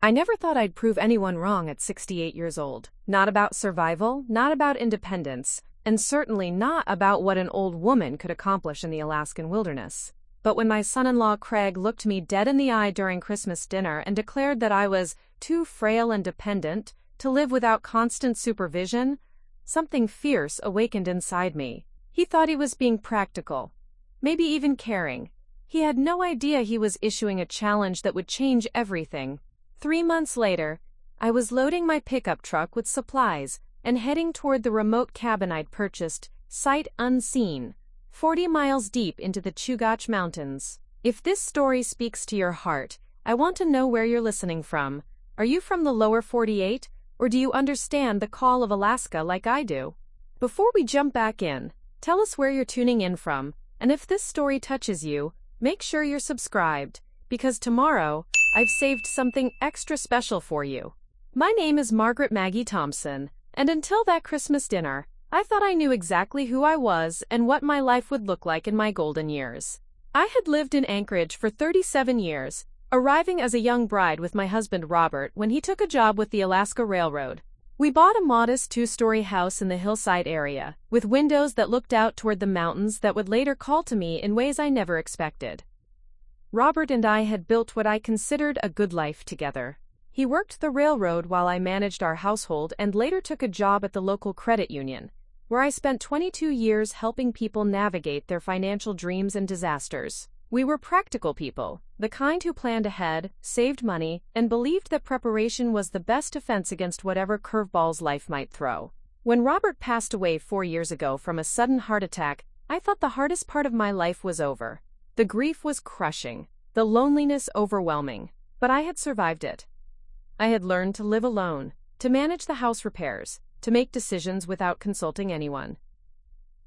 I never thought I'd prove anyone wrong at 68 years old. Not about survival, not about independence, and certainly not about what an old woman could accomplish in the Alaskan wilderness. But when my son-in-law Craig looked me dead in the eye during Christmas dinner and declared that I was too frail and dependent to live without constant supervision, something fierce awakened inside me. He thought he was being practical, maybe even caring. He had no idea he was issuing a challenge that would change everything. 3 months later, I was loading my pickup truck with supplies and heading toward the remote cabin I'd purchased, sight unseen, 40 miles deep into the Chugach Mountains. If this story speaks to your heart, I want to know where you're listening from. Are you from the lower 48, or do you understand the call of Alaska like I do? Before we jump back in, tell us where you're tuning in from, and if this story touches you, make sure you're subscribed, because tomorrow, I've saved something extra special for you. My name is Margaret Maggie Thompson, and until that Christmas dinner, I thought I knew exactly who I was and what my life would look like in my golden years. I had lived in Anchorage for 37 years, arriving as a young bride with my husband Robert when he took a job with the Alaska Railroad. We bought a modest 2-story house in the Hillside area, with windows that looked out toward the mountains that would later call to me in ways I never expected. Robert and I had built what I considered a good life together. He worked the railroad while I managed our household and later took a job at the local credit union, where I spent 22 years helping people navigate their financial dreams and disasters. We were practical people, the kind who planned ahead, saved money, and believed that preparation was the best defense against whatever curveballs life might throw. When Robert passed away 4 years ago from a sudden heart attack, I thought the hardest part of my life was over. The grief was crushing, the loneliness overwhelming, but I had survived it. I had learned to live alone, to manage the house repairs, to make decisions without consulting anyone.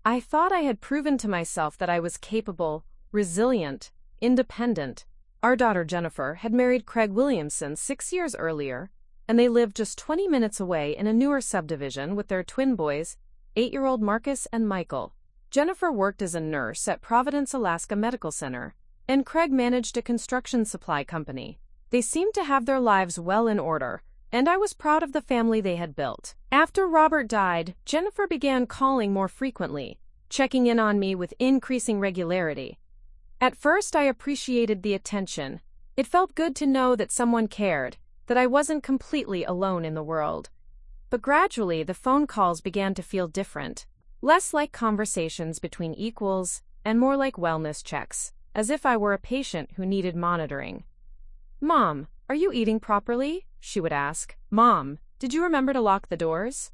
I thought I had proven to myself that I was capable, resilient, independent. Our daughter Jennifer had married Craig Williamson 6 years earlier, and they lived just 20 minutes away in a newer subdivision with their twin boys, 8-year-old Marcus and Michael. Jennifer worked as a nurse at Providence, Alaska Medical Center, and Craig managed a construction supply company. They seemed to have their lives well in order, and I was proud of the family they had built. After Robert died, Jennifer began calling more frequently, checking in on me with increasing regularity. At first, I appreciated the attention. It felt good to know that someone cared, that I wasn't completely alone in the world. But gradually, the phone calls began to feel different. Less like conversations between equals, and more like wellness checks, as if I were a patient who needed monitoring. "Mom, are you eating properly?" she would ask. "Mom, did you remember to lock the doors?"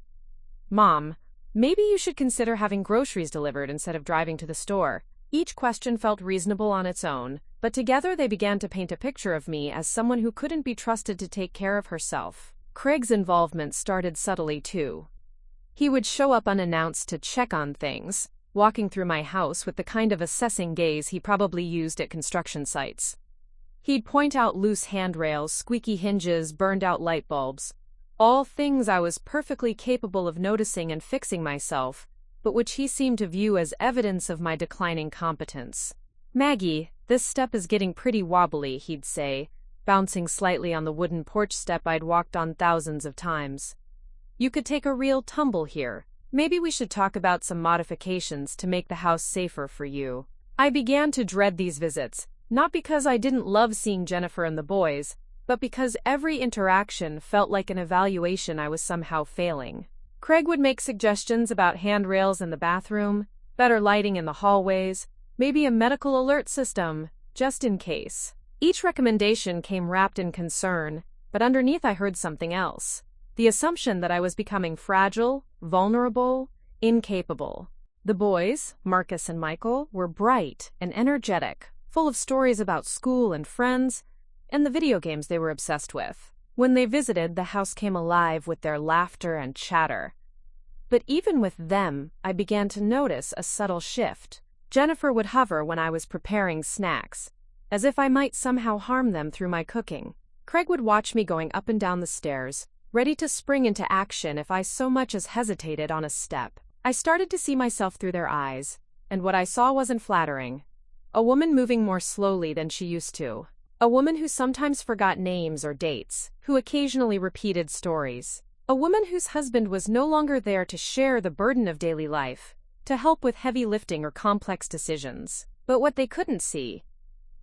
"Mom, maybe you should consider having groceries delivered instead of driving to the store." Each question felt reasonable on its own, but together they began to paint a picture of me as someone who couldn't be trusted to take care of herself. Craig's involvement started subtly too. He would show up unannounced to check on things, walking through my house with the kind of assessing gaze he probably used at construction sites. He'd point out loose handrails, squeaky hinges, burned-out light bulbs, all things I was perfectly capable of noticing and fixing myself, but which he seemed to view as evidence of my declining competence. "Maggie, this step is getting pretty wobbly," he'd say, bouncing slightly on the wooden porch step I'd walked on thousands of times. "You could take a real tumble here. Maybe we should talk about some modifications to make the house safer for you." I began to dread these visits, not because I didn't love seeing Jennifer and the boys, but because every interaction felt like an evaluation I was somehow failing. Craig would make suggestions about handrails in the bathroom, better lighting in the hallways, maybe a medical alert system, just in case. Each recommendation came wrapped in concern, but underneath I heard something else. The assumption that I was becoming fragile, vulnerable, incapable. The boys, Marcus and Michael, were bright and energetic, full of stories about school and friends, and the video games they were obsessed with. When they visited, the house came alive with their laughter and chatter. But even with them, I began to notice a subtle shift. Jennifer would hover when I was preparing snacks, as if I might somehow harm them through my cooking. Craig would watch me going up and down the stairs, ready to spring into action if I so much as hesitated on a step. I started to see myself through their eyes, and what I saw wasn't flattering. A woman moving more slowly than she used to. A woman who sometimes forgot names or dates, who occasionally repeated stories. A woman whose husband was no longer there to share the burden of daily life, to help with heavy lifting or complex decisions. But what they couldn't see,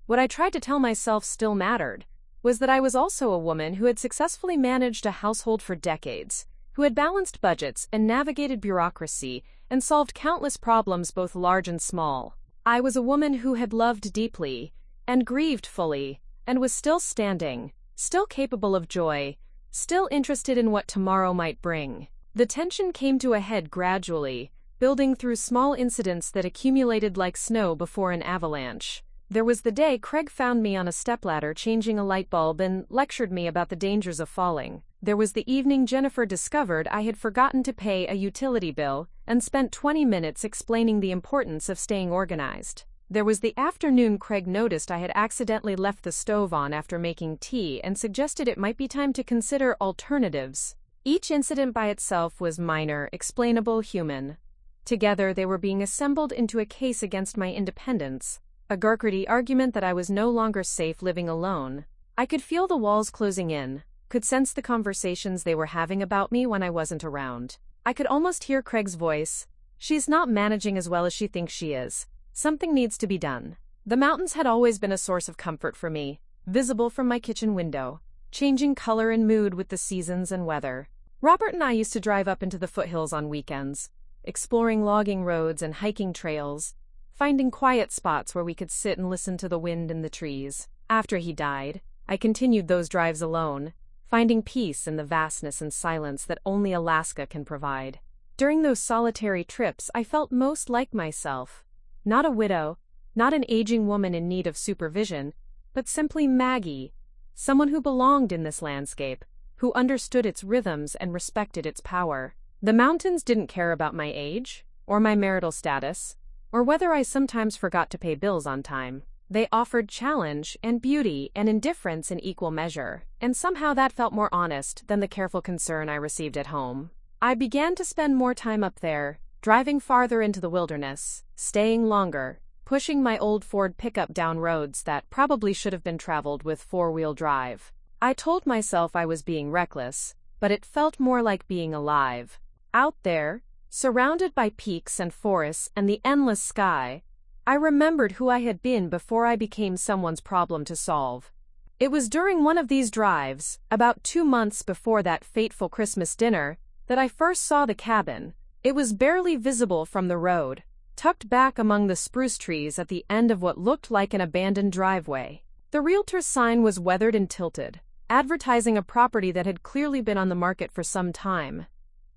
what I tried to tell myself still mattered, was that I was also a woman who had successfully managed a household for decades, who had balanced budgets and navigated bureaucracy and solved countless problems both large and small. I was a woman who had loved deeply and grieved fully and was still standing, still capable of joy, still interested in what tomorrow might bring. The tension came to a head gradually, building through small incidents that accumulated like snow before an avalanche. There was the day Craig found me on a stepladder changing a light bulb and lectured me about the dangers of falling. There was the evening Jennifer discovered I had forgotten to pay a utility bill and spent 20 minutes explaining the importance of staying organized. There was the afternoon Craig noticed I had accidentally left the stove on after making tea and suggested it might be time to consider alternatives. Each incident by itself was minor, explainable, human. Together they were being assembled into a case against my independence, a Garcardy argument that I was no longer safe living alone. I could feel the walls closing in, could sense the conversations they were having about me when I wasn't around. I could almost hear Craig's voice. She's not managing as well as she thinks she is. Something needs to be done. The mountains had always been a source of comfort for me, visible from my kitchen window, changing color and mood with the seasons and weather. Robert and I used to drive up into the foothills on weekends, exploring logging roads and hiking trails, finding quiet spots where we could sit and listen to the wind in the trees. After he died, I continued those drives alone, finding peace in the vastness and silence that only Alaska can provide. During those solitary trips, I felt most like myself. Not a widow, not an aging woman in need of supervision, but simply Maggie, someone who belonged in this landscape, who understood its rhythms and respected its power. The mountains didn't care about my age, or my marital status, or whether I sometimes forgot to pay bills on time. They offered challenge and beauty and indifference in equal measure, and somehow that felt more honest than the careful concern I received at home. I began to spend more time up there, driving farther into the wilderness, staying longer, pushing my old Ford pickup down roads that probably should have been traveled with four-wheel drive. I told myself I was being reckless, but it felt more like being alive. Out there, surrounded by peaks and forests and the endless sky, I remembered who I had been before I became someone's problem to solve. It was during one of these drives, about 2 months before that fateful Christmas dinner, that I first saw the cabin. It was barely visible from the road, tucked back among the spruce trees at the end of what looked like an abandoned driveway. The realtor's sign was weathered and tilted, advertising a property that had clearly been on the market for some time.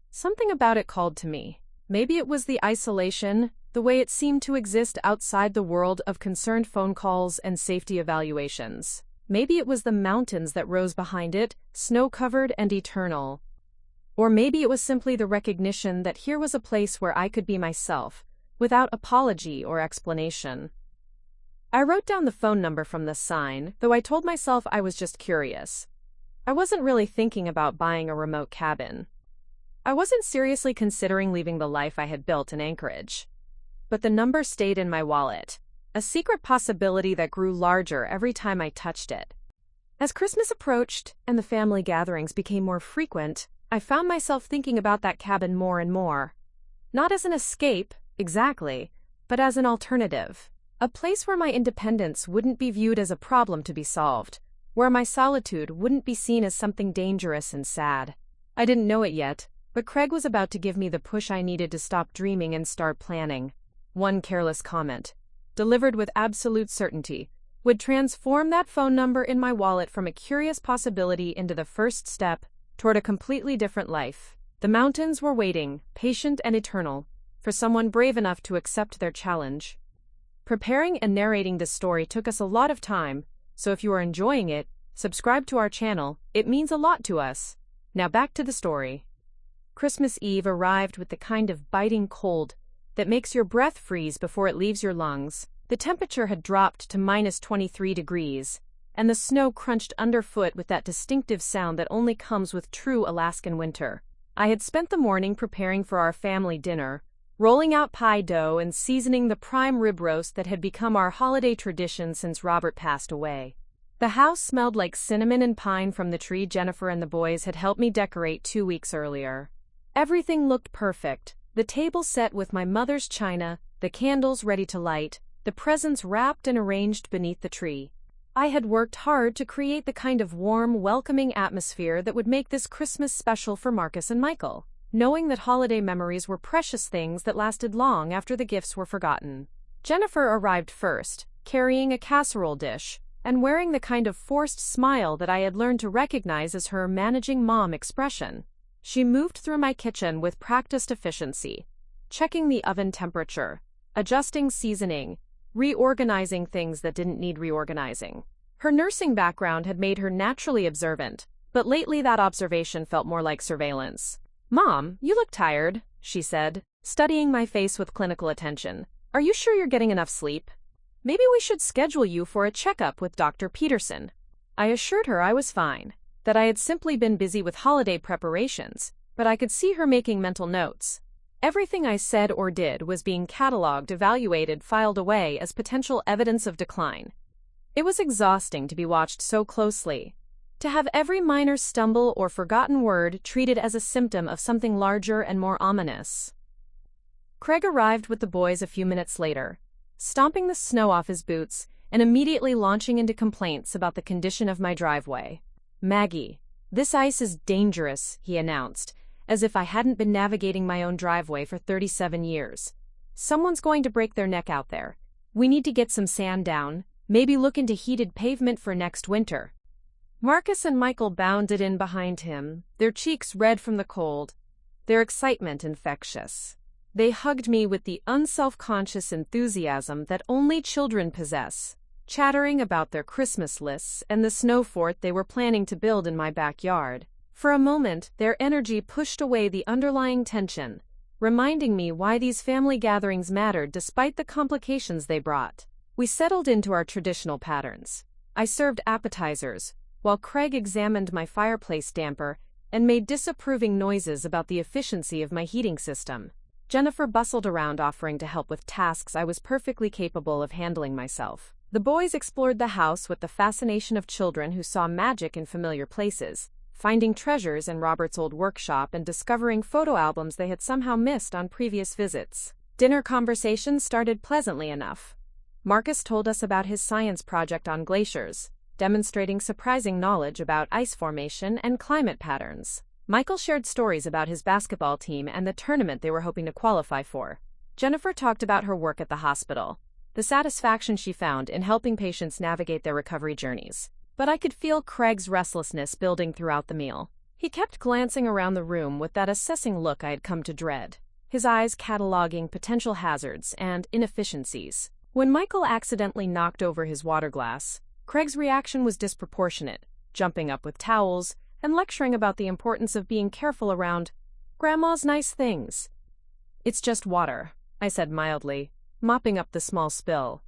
Something about it called to me. Maybe it was the isolation, the way it seemed to exist outside the world of concerned phone calls and safety evaluations. Maybe it was the mountains that rose behind it, snow-covered and eternal. Or maybe it was simply the recognition that here was a place where I could be myself, without apology or explanation. I wrote down the phone number from the sign, though I told myself I was just curious. I wasn't really thinking about buying a remote cabin. I wasn't seriously considering leaving the life I had built in Anchorage. But the number stayed in my wallet, a secret possibility that grew larger every time I touched it. As Christmas approached and the family gatherings became more frequent, I found myself thinking about that cabin more and more. Not as an escape, exactly, but as an alternative. A place where my independence wouldn't be viewed as a problem to be solved, where my solitude wouldn't be seen as something dangerous and sad. I didn't know it yet, but Craig was about to give me the push I needed to stop dreaming and start planning. One careless comment, delivered with absolute certainty, would transform that phone number in my wallet from a curious possibility into the first step toward a completely different life. The mountains were waiting, patient and eternal, for someone brave enough to accept their challenge. Preparing and narrating this story took us a lot of time, so if you are enjoying it, subscribe to our channel, it means a lot to us. Now back to the story. Christmas Eve arrived with the kind of biting cold that makes your breath freeze before it leaves your lungs. The temperature had dropped to -23 degrees, and the snow crunched underfoot with that distinctive sound that only comes with true Alaskan winter. I had spent the morning preparing for our family dinner, rolling out pie dough and seasoning the prime rib roast that had become our holiday tradition since Robert passed away. The house smelled like cinnamon and pine from the tree Jennifer and the boys had helped me decorate 2 weeks earlier. Everything looked perfect. The table set with my mother's china, the candles ready to light, the presents wrapped and arranged beneath the tree. I had worked hard to create the kind of warm, welcoming atmosphere that would make this Christmas special for Marcus and Michael, knowing that holiday memories were precious things that lasted long after the gifts were forgotten. Jennifer arrived first, carrying a casserole dish, and wearing the kind of forced smile that I had learned to recognize as her managing mom expression. She moved through my kitchen with practiced efficiency, checking the oven temperature, adjusting seasoning, reorganizing things that didn't need reorganizing. Her nursing background had made her naturally observant, but lately that observation felt more like surveillance. "Mom, you look tired," she said, studying my face with clinical attention. "Are you sure you're getting enough sleep? Maybe we should schedule you for a checkup with Dr. Peterson." I assured her I was fine, that I had simply been busy with holiday preparations, but I could see her making mental notes. Everything I said or did was being cataloged, evaluated, filed away as potential evidence of decline. It was exhausting to be watched so closely, to have every minor stumble or forgotten word treated as a symptom of something larger and more ominous. Craig arrived with the boys a few minutes later, stomping the snow off his boots and immediately launching into complaints about the condition of my driveway. "Maggie, this ice is dangerous," he announced, as if I hadn't been navigating my own driveway for 37 years. "Someone's going to break their neck out there. We need to get some sand down, maybe look into heated pavement for next winter." Marcus and Michael bounded in behind him, their cheeks red from the cold, their excitement infectious. They hugged me with the unself-conscious enthusiasm that only children possess, chattering about their Christmas lists and the snow fort they were planning to build in my backyard. For a moment, their energy pushed away the underlying tension, reminding me why these family gatherings mattered despite the complications they brought. We settled into our traditional patterns. I served appetizers, while Craig examined my fireplace damper and made disapproving noises about the efficiency of my heating system. Jennifer bustled around offering to help with tasks I was perfectly capable of handling myself. The boys explored the house with the fascination of children who saw magic in familiar places, finding treasures in Robert's old workshop and discovering photo albums they had somehow missed on previous visits. Dinner conversations started pleasantly enough. Marcus told us about his science project on glaciers, demonstrating surprising knowledge about ice formation and climate patterns. Michael shared stories about his basketball team and the tournament they were hoping to qualify for. Jennifer talked about her work at the hospital, the satisfaction she found in helping patients navigate their recovery journeys. But I could feel Craig's restlessness building throughout the meal. He kept glancing around the room with that assessing look I had come to dread, his eyes cataloging potential hazards and inefficiencies. When Michael accidentally knocked over his water glass, Craig's reaction was disproportionate, jumping up with towels and lecturing about the importance of being careful around Grandma's nice things. "It's just water," I said mildly, mopping up the small spill.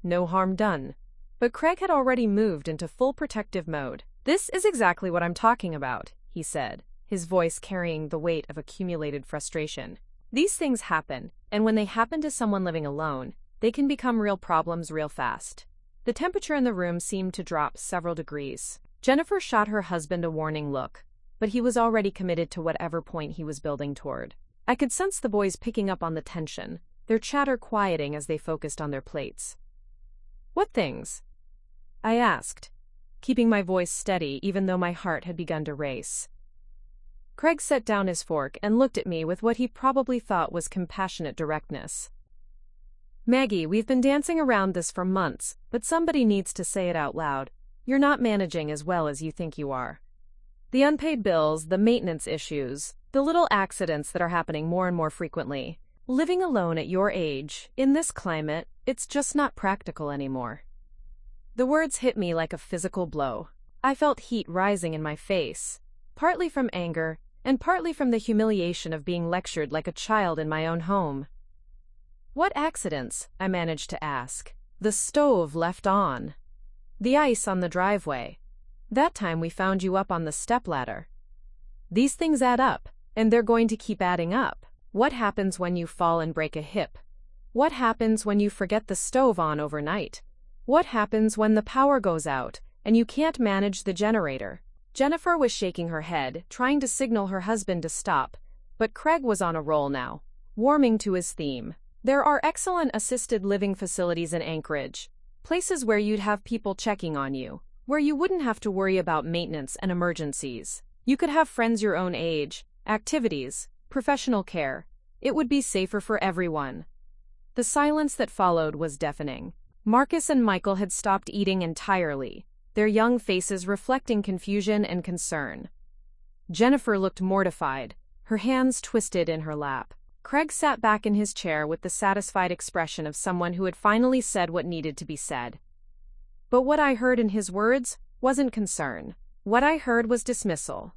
No harm done. But Craig had already moved into full protective mode. "This is exactly what I'm talking about," he said, his voice carrying the weight of accumulated frustration. "These things happen, and when they happen to someone living alone, they can become real problems real fast." The temperature in the room seemed to drop several degrees. Jennifer shot her husband a warning look, but he was already committed to whatever point he was building toward. I could sense the boys picking up on the tension, their chatter quieting as they focused on their plates. "What things?" I asked, keeping my voice steady even though my heart had begun to race. Craig set down his fork and looked at me with what he probably thought was compassionate directness. "Maggie, we've been dancing around this for months, but somebody needs to say it out loud. You're not managing as well as you think you are. The unpaid bills, the maintenance issues, the little accidents that are happening more and more frequently. Living alone at your age, in this climate, it's just not practical anymore." The words hit me like a physical blow. I felt heat rising in my face, partly from anger and partly from the humiliation of being lectured like a child in my own home. "What accidents?" I managed to ask. "The stove left on. The ice on the driveway. That time we found you up on the stepladder. These things add up, and they're going to keep adding up. What happens when you fall and break a hip? What happens when you forget the stove on overnight? What happens when the power goes out and you can't manage the generator." Jennifer was shaking her head, trying to signal her husband to stop, but Craig was on a roll now, warming to his theme. "There are excellent assisted living facilities in Anchorage, places where you'd have people checking on you, where you wouldn't have to worry about maintenance and emergencies. You could have friends your own age, activities, professional care. It would be safer for everyone." The silence that followed was deafening. Marcus and Michael had stopped eating entirely, their young faces reflecting confusion and concern. Jennifer looked mortified, her hands twisted in her lap. Craig sat back in his chair with the satisfied expression of someone who had finally said what needed to be said. But what I heard in his words wasn't concern. What I heard was dismissal.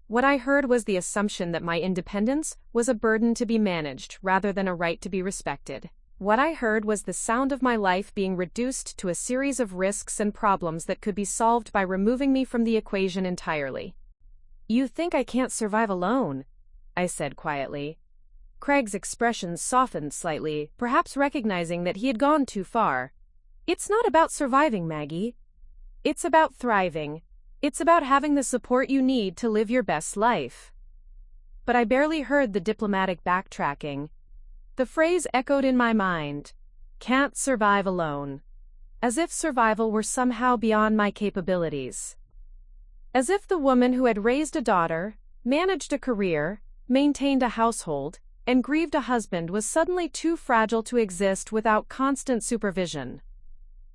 What I heard was the assumption that my independence was a burden to be managed rather than a right to be respected. What I heard was the sound of my life being reduced to a series of risks and problems that could be solved by removing me from the equation entirely. "You think I can't survive alone?" I said quietly. Craig's expression softened slightly, perhaps recognizing that he had gone too far. "It's not about surviving, Maggie. It's about thriving. It's about having the support you need to live your best life." But I barely heard the diplomatic backtracking. The phrase echoed in my mind, "Can't survive alone," as if survival were somehow beyond my capabilities. As if the woman who had raised a daughter, managed a career, maintained a household, and grieved a husband was suddenly too fragile to exist without constant supervision.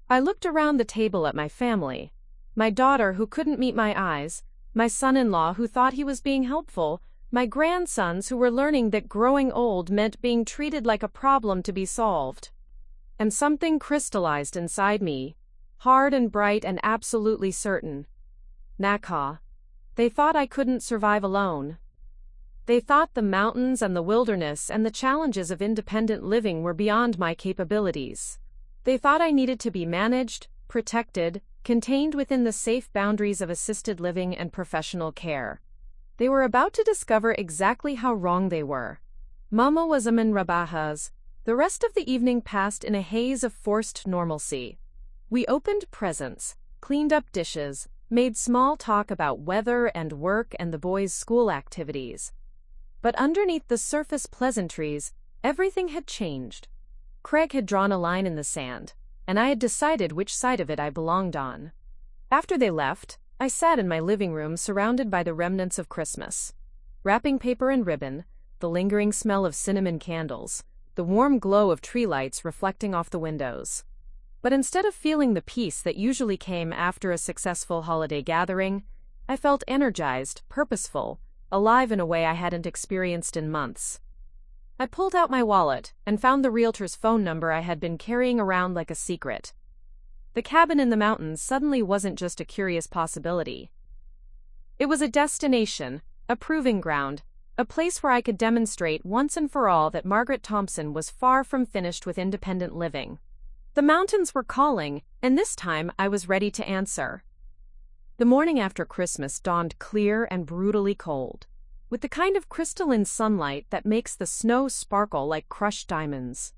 I looked around the table at my family, my daughter who couldn't meet my eyes, my son-in-law who thought he was being helpful, my grandsons who were learning that growing old meant being treated like a problem to be solved. And something crystallized inside me, hard and bright and absolutely certain. Nakha. They thought I couldn't survive alone. They thought the mountains and the wilderness and the challenges of independent living were beyond my capabilities. They thought I needed to be managed, protected, contained within the safe boundaries of assisted living and professional care. They were about to discover exactly how wrong they were. Mama was in Rabahas. The rest of the evening passed in a haze of forced normalcy. We opened presents, cleaned up dishes, made small talk about weather and work and the boys' school activities. But underneath the surface pleasantries, everything had changed. Craig had drawn a line in the sand, and I had decided which side of it I belonged on. After they left, I sat in my living room surrounded by the remnants of Christmas. Wrapping paper and ribbon, the lingering smell of cinnamon candles, the warm glow of tree lights reflecting off the windows. But instead of feeling the peace that usually came after a successful holiday gathering, I felt energized, purposeful, alive in a way I hadn't experienced in months. I pulled out my wallet and found the realtor's phone number I had been carrying around like a secret. The cabin in the mountains suddenly wasn't just a curious possibility. It was a destination, a proving ground, a place where I could demonstrate once and for all that Margaret Thompson was far from finished with independent living. The mountains were calling, and this time I was ready to answer. The morning after Christmas dawned clear and brutally cold, with the kind of crystalline sunlight that makes the snow sparkle like crushed diamonds.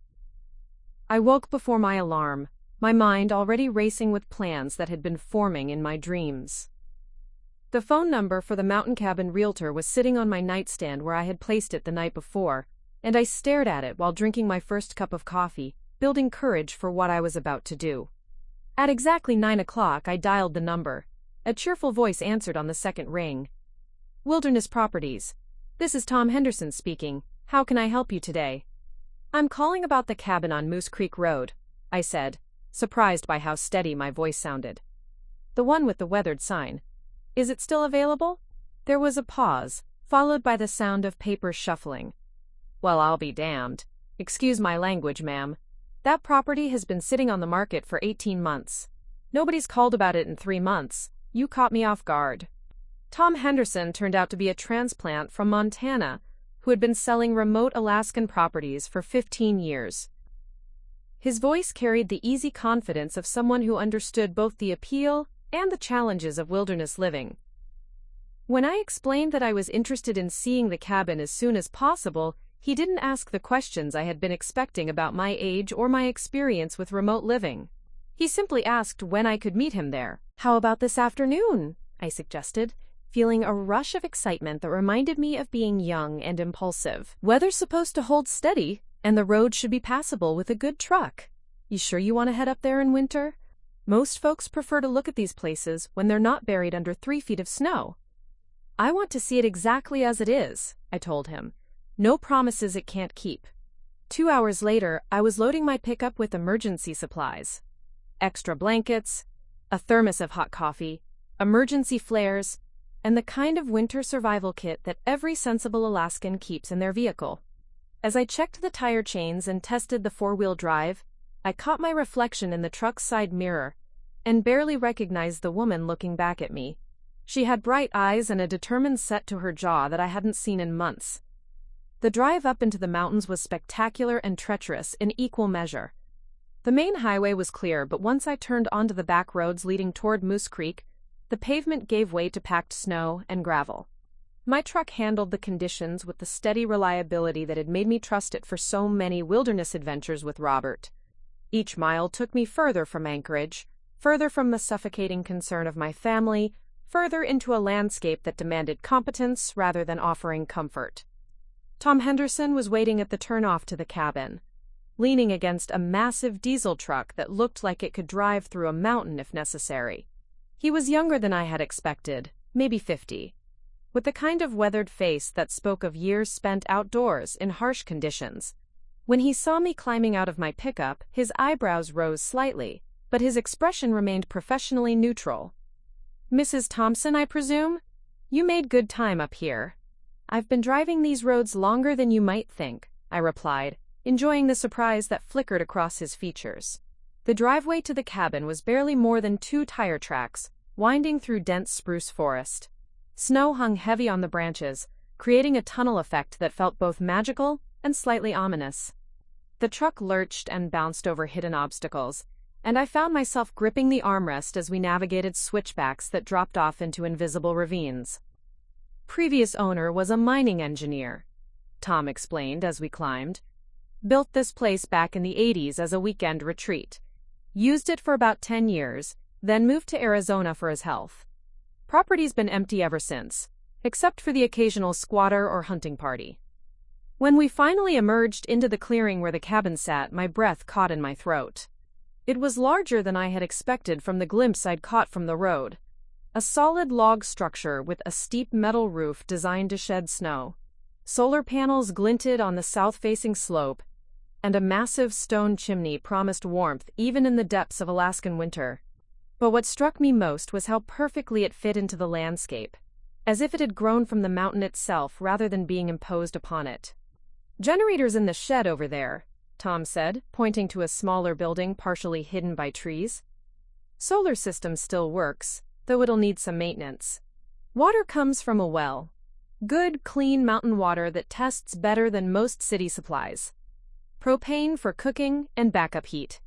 I woke before my alarm, my mind already racing with plans that had been forming in my dreams. The phone number for the mountain cabin realtor was sitting on my nightstand where I had placed it the night before, and I stared at it while drinking my first cup of coffee, building courage for what I was about to do. At exactly 9 o'clock, I dialed the number. A cheerful voice answered on the second ring. "Wilderness Properties. This is Tom Henderson speaking. How can I help you today?" "I'm calling about the cabin on Moose Creek Road," I said, surprised by how steady my voice sounded. "The one with the weathered sign. Is it still available?" There was a pause, followed by the sound of paper shuffling. "Well, I'll be damned. Excuse my language, ma'am. That property has been sitting on the market for 18 months. Nobody's called about it in 3 months. You caught me off guard." Tom Henderson turned out to be a transplant from Montana who had been selling remote Alaskan properties for 15 years. His voice carried the easy confidence of someone who understood both the appeal and the challenges of wilderness living. When I explained that I was interested in seeing the cabin as soon as possible, he didn't ask the questions I had been expecting about my age or my experience with remote living. He simply asked when I could meet him there. "How about this afternoon?" I suggested, feeling a rush of excitement that reminded me of being young and impulsive. "Weather's supposed to hold steady, and the road should be passable with a good truck. You sure you want to head up there in winter? Most folks prefer to look at these places when they're not buried under 3 feet of snow." "I want to see it exactly as it is," I told him. "No promises it can't keep." 2 hours later, I was loading my pickup with emergency supplies. Extra blankets, a thermos of hot coffee, emergency flares, and the kind of winter survival kit that every sensible Alaskan keeps in their vehicle. As I checked the tire chains and tested the 4-wheel drive, I caught my reflection in the truck's side mirror and barely recognized the woman looking back at me. She had bright eyes and a determined set to her jaw that I hadn't seen in months. The drive up into the mountains was spectacular and treacherous in equal measure. The main highway was clear, but once I turned onto the back roads leading toward Moose Creek, the pavement gave way to packed snow and gravel. My truck handled the conditions with the steady reliability that had made me trust it for so many wilderness adventures with Robert. Each mile took me further from Anchorage, further from the suffocating concern of my family, further into a landscape that demanded competence rather than offering comfort. Tom Henderson was waiting at the turnoff to the cabin, leaning against a massive diesel truck that looked like it could drive through a mountain if necessary. He was younger than I had expected, maybe 50, with the kind of weathered face that spoke of years spent outdoors in harsh conditions. When he saw me climbing out of my pickup, his eyebrows rose slightly, but his expression remained professionally neutral. "Mrs. Thompson, I presume? You made good time up here." "I've been driving these roads longer than you might think," I replied, enjoying the surprise that flickered across his features. The driveway to the cabin was barely more than 2 tire tracks, winding through dense spruce forest. Snow hung heavy on the branches, creating a tunnel effect that felt both magical and slightly ominous. The truck lurched and bounced over hidden obstacles, and I found myself gripping the armrest as we navigated switchbacks that dropped off into invisible ravines. "Previous owner was a mining engineer," Tom explained as we climbed. "Built this place back in the 80s as a weekend retreat. Used it for about 10 years, then moved to Arizona for his health. Property's been empty ever since, except for the occasional squatter or hunting party." When we finally emerged into the clearing where the cabin sat, my breath caught in my throat. It was larger than I had expected from the glimpse I'd caught from the road. A solid log structure with a steep metal roof designed to shed snow. Solar panels glinted on the south-facing slope, and a massive stone chimney promised warmth even in the depths of Alaskan winter. But what struck me most was how perfectly it fit into the landscape, as if it had grown from the mountain itself rather than being imposed upon it. "Generator's in the shed over there," Tom said, pointing to a smaller building partially hidden by trees. "Solar system still works, though it'll need some maintenance. Water comes from a well. Good, clean mountain water that tests better than most city supplies. Propane for cooking and backup heat."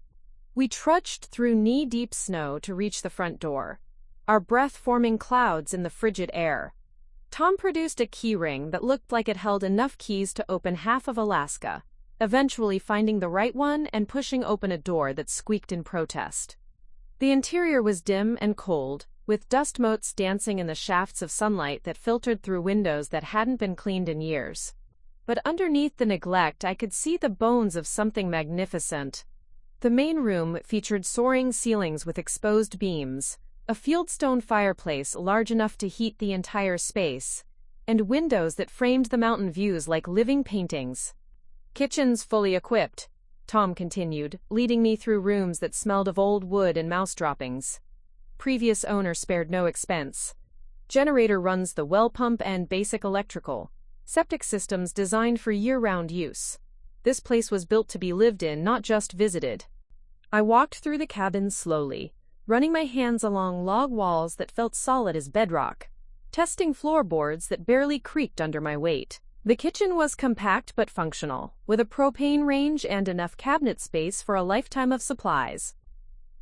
We trudged through knee-deep snow to reach the front door, our breath forming clouds in the frigid air. Tom produced a key ring that looked like it held enough keys to open half of Alaska, eventually finding the right one and pushing open a door that squeaked in protest. The interior was dim and cold, with dust motes dancing in the shafts of sunlight that filtered through windows that hadn't been cleaned in years. But underneath the neglect, I could see the bones of something magnificent. The main room featured soaring ceilings with exposed beams, a fieldstone fireplace large enough to heat the entire space, and windows that framed the mountain views like living paintings. "Kitchen's fully equipped," Tom continued, leading me through rooms that smelled of old wood and mouse droppings. Previous owner spared no expense. Generator runs the well pump and basic electrical. Septic systems designed for year-round use. This place was built to be lived in, not just visited. I walked through the cabin slowly, running my hands along log walls that felt solid as bedrock, testing floorboards that barely creaked under my weight. The kitchen was compact but functional, with a propane range and enough cabinet space for a lifetime of supplies.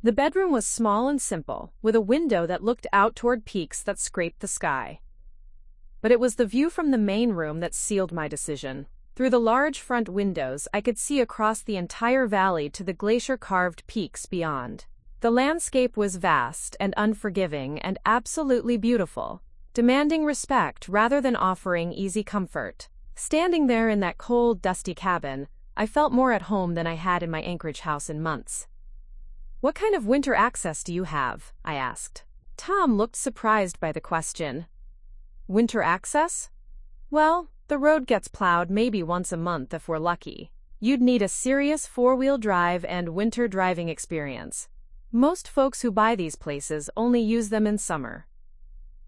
The bedroom was small and simple, with a window that looked out toward peaks that scraped the sky. But it was the view from the main room that sealed my decision. Through the large front windows, I could see across the entire valley to the glacier-carved peaks beyond. The landscape was vast and unforgiving and absolutely beautiful, demanding respect rather than offering easy comfort. Standing there in that cold, dusty cabin, I felt more at home than I had in my Anchorage house in months. "What kind of winter access do you have?" I asked. Tom looked surprised by the question. "Winter access? Well, the road gets plowed maybe once a month if we're lucky. You'd need a serious four-wheel drive and winter driving experience. Most folks who buy these places only use them in summer."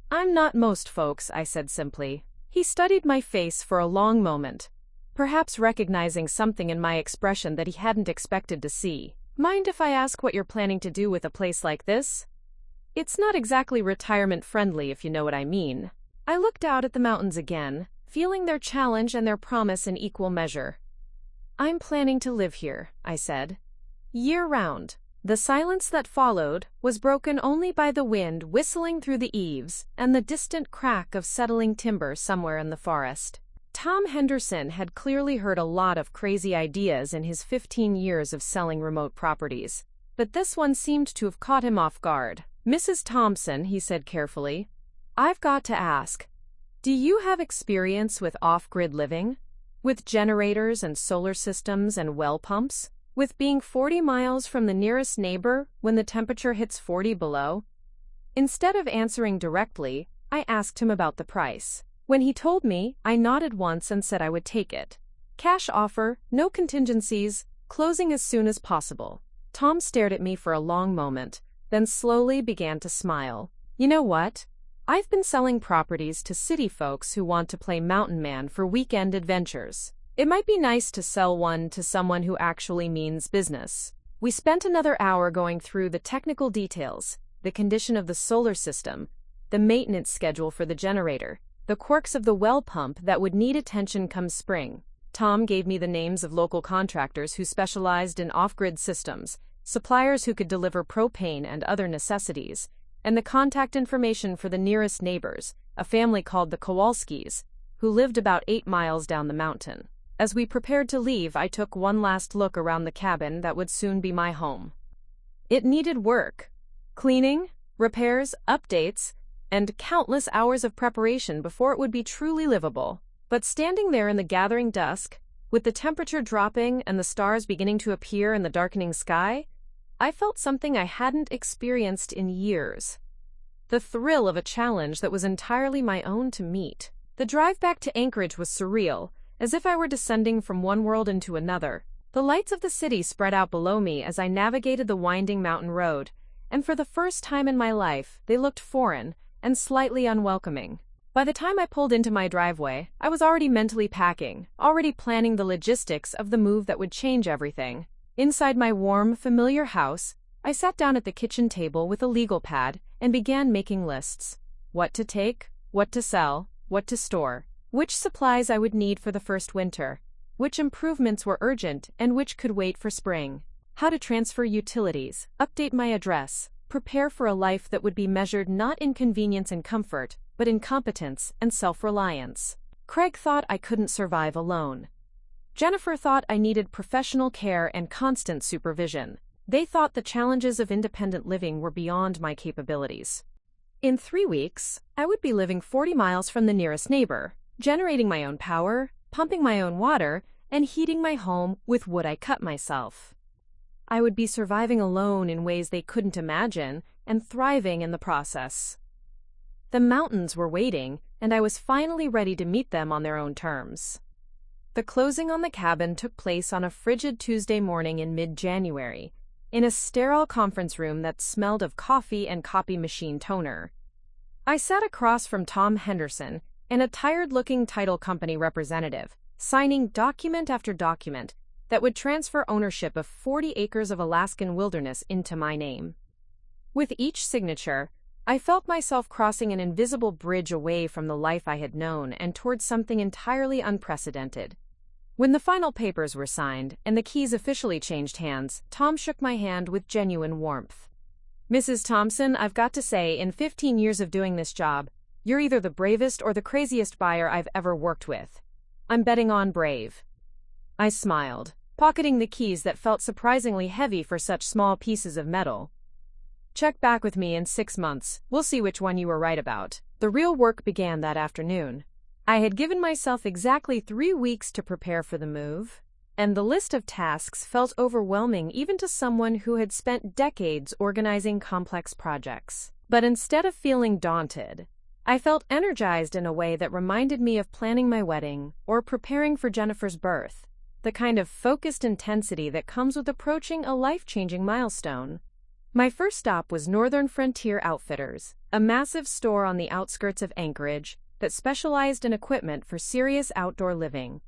"I'm not most folks," I said simply. He studied my face for a long moment, perhaps recognizing something in my expression that he hadn't expected to see. "Mind if I ask what you're planning to do with a place like this? It's not exactly retirement-friendly, if you know what I mean." I looked out at the mountains again, feeling their challenge and their promise in equal measure. "I'm planning to live here," I said. "Year-round." The silence that followed was broken only by the wind whistling through the eaves and the distant crack of settling timber somewhere in the forest. Tom Henderson had clearly heard a lot of crazy ideas in his 15 years of selling remote properties, but this one seemed to have caught him off guard. "Mrs. Thompson," he said carefully, "I've got to ask, do you have experience with off-grid living? With generators and solar systems and well pumps? With being 40 miles from the nearest neighbor when the temperature hits 40 below?" Instead of answering directly, I asked him about the price. When he told me, I nodded once and said I would take it. "Cash offer, no contingencies, closing as soon as possible." Tom stared at me for a long moment, then slowly began to smile. "You know what? I've been selling properties to city folks who want to play mountain man for weekend adventures. It might be nice to sell one to someone who actually means business." We spent another hour going through the technical details, the condition of the solar system, the maintenance schedule for the generator, the quirks of the well pump that would need attention come spring. Tom gave me the names of local contractors who specialized in off-grid systems, suppliers who could deliver propane and other necessities, and the contact information for the nearest neighbors, a family called the Kowalskis, who lived about 8 miles down the mountain. As we prepared to leave, I took one last look around the cabin that would soon be my home. It needed work. Cleaning, repairs, updates, and countless hours of preparation before it would be truly livable. But standing there in the gathering dusk, with the temperature dropping and the stars beginning to appear in the darkening sky, I felt something I hadn't experienced in years. The thrill of a challenge that was entirely my own to meet. The drive back to Anchorage was surreal, as if I were descending from one world into another. The lights of the city spread out below me as I navigated the winding mountain road, and for the first time in my life, they looked foreign and slightly unwelcoming. By the time I pulled into my driveway, I was already mentally packing, already planning the logistics of the move that would change everything. Inside my warm, familiar house, I sat down at the kitchen table with a legal pad and began making lists. What to take, what to sell, what to store, which supplies I would need for the first winter, which improvements were urgent and which could wait for spring, how to transfer utilities, update my address, prepare for a life that would be measured not in convenience and comfort, but in competence and self-reliance. Craig thought I couldn't survive alone. Jennifer thought I needed professional care and constant supervision. They thought the challenges of independent living were beyond my capabilities. In 3 weeks, I would be living 40 miles from the nearest neighbor, generating my own power, pumping my own water, and heating my home with wood I cut myself. I would be surviving alone in ways they couldn't imagine and thriving in the process. The mountains were waiting, and I was finally ready to meet them on their own terms. The closing on the cabin took place on a frigid Tuesday morning in mid-January, in a sterile conference room that smelled of coffee and copy machine toner. I sat across from Tom Henderson and a tired-looking title company representative, signing document after document that would transfer ownership of 40 acres of Alaskan wilderness into my name. With each signature, I felt myself crossing an invisible bridge away from the life I had known and towards something entirely unprecedented. When the final papers were signed and the keys officially changed hands, Tom shook my hand with genuine warmth. "Mrs. Thompson, I've got to say, in 15 years of doing this job, you're either the bravest or the craziest buyer I've ever worked with. I'm betting on brave." I smiled, pocketing the keys that felt surprisingly heavy for such small pieces of metal. Check back with me in 6 months. We'll see which one you were right about. The real work began that afternoon. I had given myself exactly 3 weeks to prepare for the move, and the list of tasks felt overwhelming even to someone who had spent decades organizing complex projects. But instead of feeling daunted, I felt energized in a way that reminded me of planning my wedding or preparing for Jennifer's birth, the kind of focused intensity that comes with approaching a life-changing milestone. My first stop was Northern Frontier Outfitters, a massive store on the outskirts of Anchorage that specialized in equipment for serious outdoor living.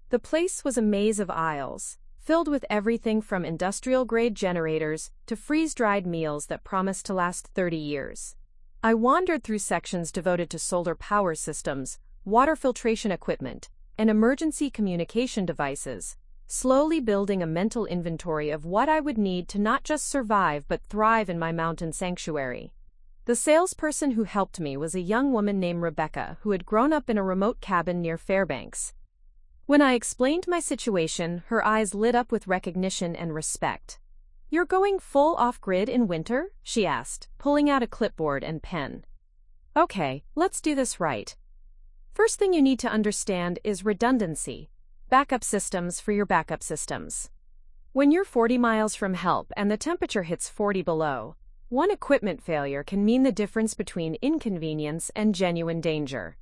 The place was a maze of aisles, filled with everything from industrial-grade generators to freeze-dried meals that promised to last 30 years. I wandered through sections devoted to solar power systems, water filtration equipment, and emergency communication devices, slowly building a mental inventory of what I would need to not just survive but thrive in my mountain sanctuary. The salesperson who helped me was a young woman named Rebecca who had grown up in a remote cabin near Fairbanks. When I explained my situation, her eyes lit up with recognition and respect. "You're going full off-grid in winter?" she asked, pulling out a clipboard and pen. "Okay, let's do this right. First thing you need to understand is redundancy. Backup systems for your backup systems. When you're 40 miles from help and the temperature hits 40 below, one equipment failure can mean the difference between inconvenience and genuine danger."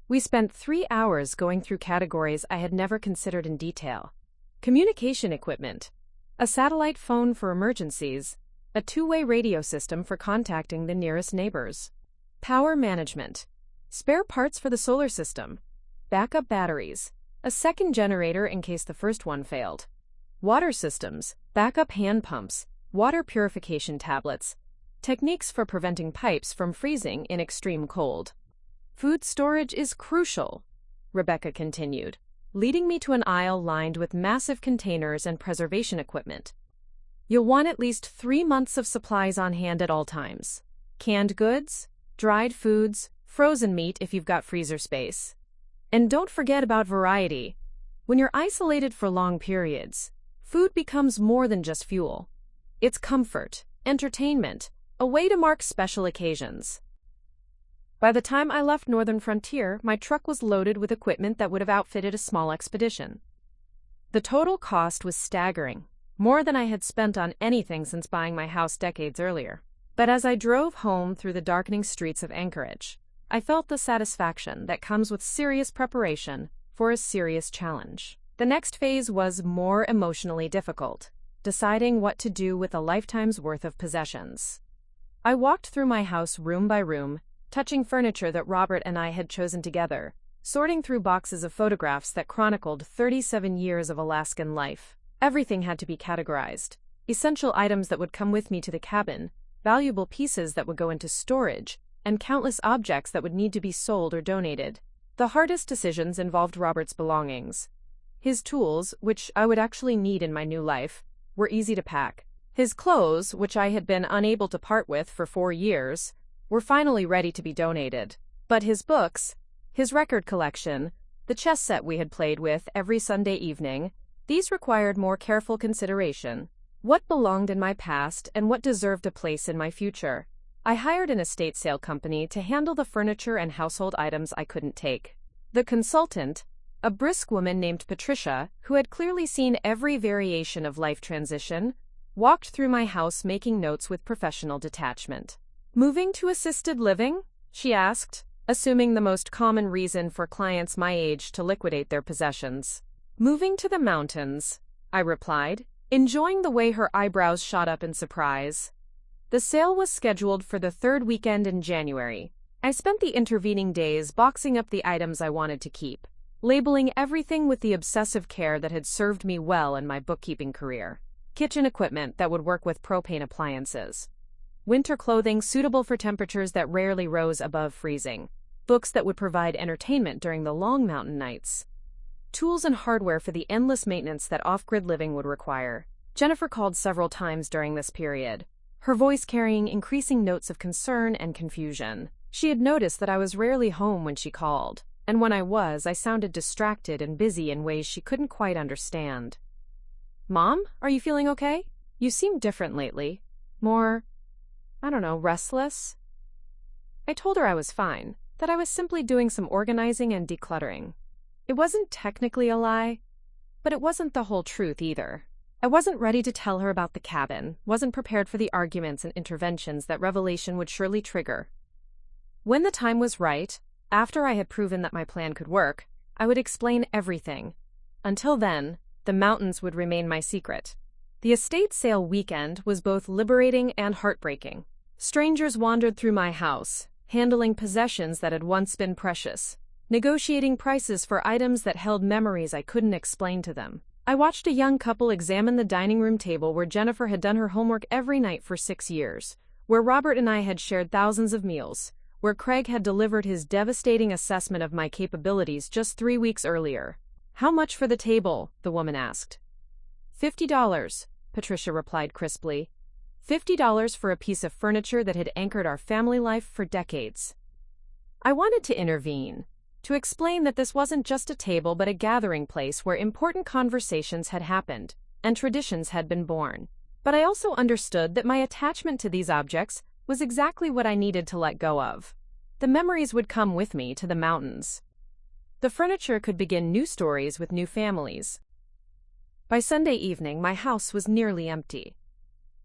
We spent 3 hours going through categories I had never considered in detail. Communication equipment, a satellite phone for emergencies, a two-way radio system for contacting the nearest neighbors. Power management, spare parts for the solar system, backup batteries, a second generator in case the first one failed. Water systems, backup hand pumps, water purification tablets, techniques for preventing pipes from freezing in extreme cold. "Food storage is crucial," Rebecca continued, leading me to an aisle lined with massive containers and preservation equipment. "You'll want at least 3 months of supplies on hand at all times. Canned goods, dried foods, frozen meat if you've got freezer space. And don't forget about variety. When you're isolated for long periods, food becomes more than just fuel. It's comfort, entertainment, a way to mark special occasions." By the time I left Northern Frontier, my truck was loaded with equipment that would have outfitted a small expedition. The total cost was staggering, more than I had spent on anything since buying my house decades earlier. But as I drove home through the darkening streets of Anchorage, I felt the satisfaction that comes with serious preparation for a serious challenge. The next phase was more emotionally difficult, deciding what to do with a lifetime's worth of possessions. I walked through my house room by room, touching furniture that Robert and I had chosen together, sorting through boxes of photographs that chronicled 37 years of Alaskan life. Everything had to be categorized. Essential items that would come with me to the cabin, valuable pieces that would go into storage, and countless objects that would need to be sold or donated. The hardest decisions involved Robert's belongings. His tools, which I would actually need in my new life, were easy to pack. His clothes, which I had been unable to part with for 4 years, were finally ready to be donated. But his books, his record collection, the chess set we had played with every Sunday evening, these required more careful consideration. What belonged in my past and what deserved a place in my future? I hired an estate sale company to handle the furniture and household items I couldn't take. The consultant, a brisk woman named Patricia, who had clearly seen every variation of life transition, walked through my house making notes with professional detachment. "Moving to assisted living?" she asked, assuming the most common reason for clients my age to liquidate their possessions. "Moving to the mountains," I replied, enjoying the way her eyebrows shot up in surprise. The sale was scheduled for the 3rd weekend in January. I spent the intervening days boxing up the items I wanted to keep, labeling everything with the obsessive care that had served me well in my bookkeeping career. Kitchen equipment that would work with propane appliances. Winter clothing suitable for temperatures that rarely rose above freezing. Books that would provide entertainment during the long mountain nights. Tools and hardware for the endless maintenance that off-grid living would require. Jennifer called several times during this period, her voice carrying increasing notes of concern and confusion. She had noticed that I was rarely home when she called, and when I was, I sounded distracted and busy in ways she couldn't quite understand. "Mom, are you feeling okay? You seem different lately. More..." restless? I told her I was fine, that I was simply doing some organizing and decluttering. It wasn't technically a lie, but it wasn't the whole truth either. I wasn't ready to tell her about the cabin, wasn't prepared for the arguments and interventions that revelation would surely trigger. When the time was right, after I had proven that my plan could work, I would explain everything. Until then, the mountains would remain my secret. The estate sale weekend was both liberating and heartbreaking. Strangers wandered through my house, handling possessions that had once been precious, negotiating prices for items that held memories I couldn't explain to them. I watched a young couple examine the dining room table where Jennifer had done her homework every night for 6 years, where Robert and I had shared thousands of meals, where Craig had delivered his devastating assessment of my capabilities just 3 weeks earlier. "How much for the table?" the woman asked. $50, Patricia replied crisply. $50 for a piece of furniture that had anchored our family life for decades. I wanted to intervene, to explain that this wasn't just a table but a gathering place where important conversations had happened and traditions had been born. But I also understood that my attachment to these objects was exactly what I needed to let go of. The memories would come with me to the mountains. The furniture could begin new stories with new families. By Sunday evening, my house was nearly empty.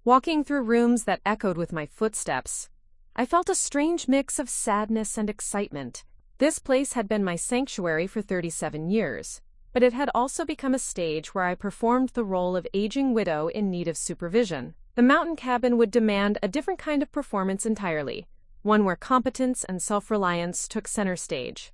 Walking through rooms that echoed with my footsteps, I felt a strange mix of sadness and excitement. This place had been my sanctuary for 37 years, but it had also become a stage where I performed the role of aging widow in need of supervision. The mountain cabin would demand a different kind of performance entirely, one where competence and self-reliance took center stage.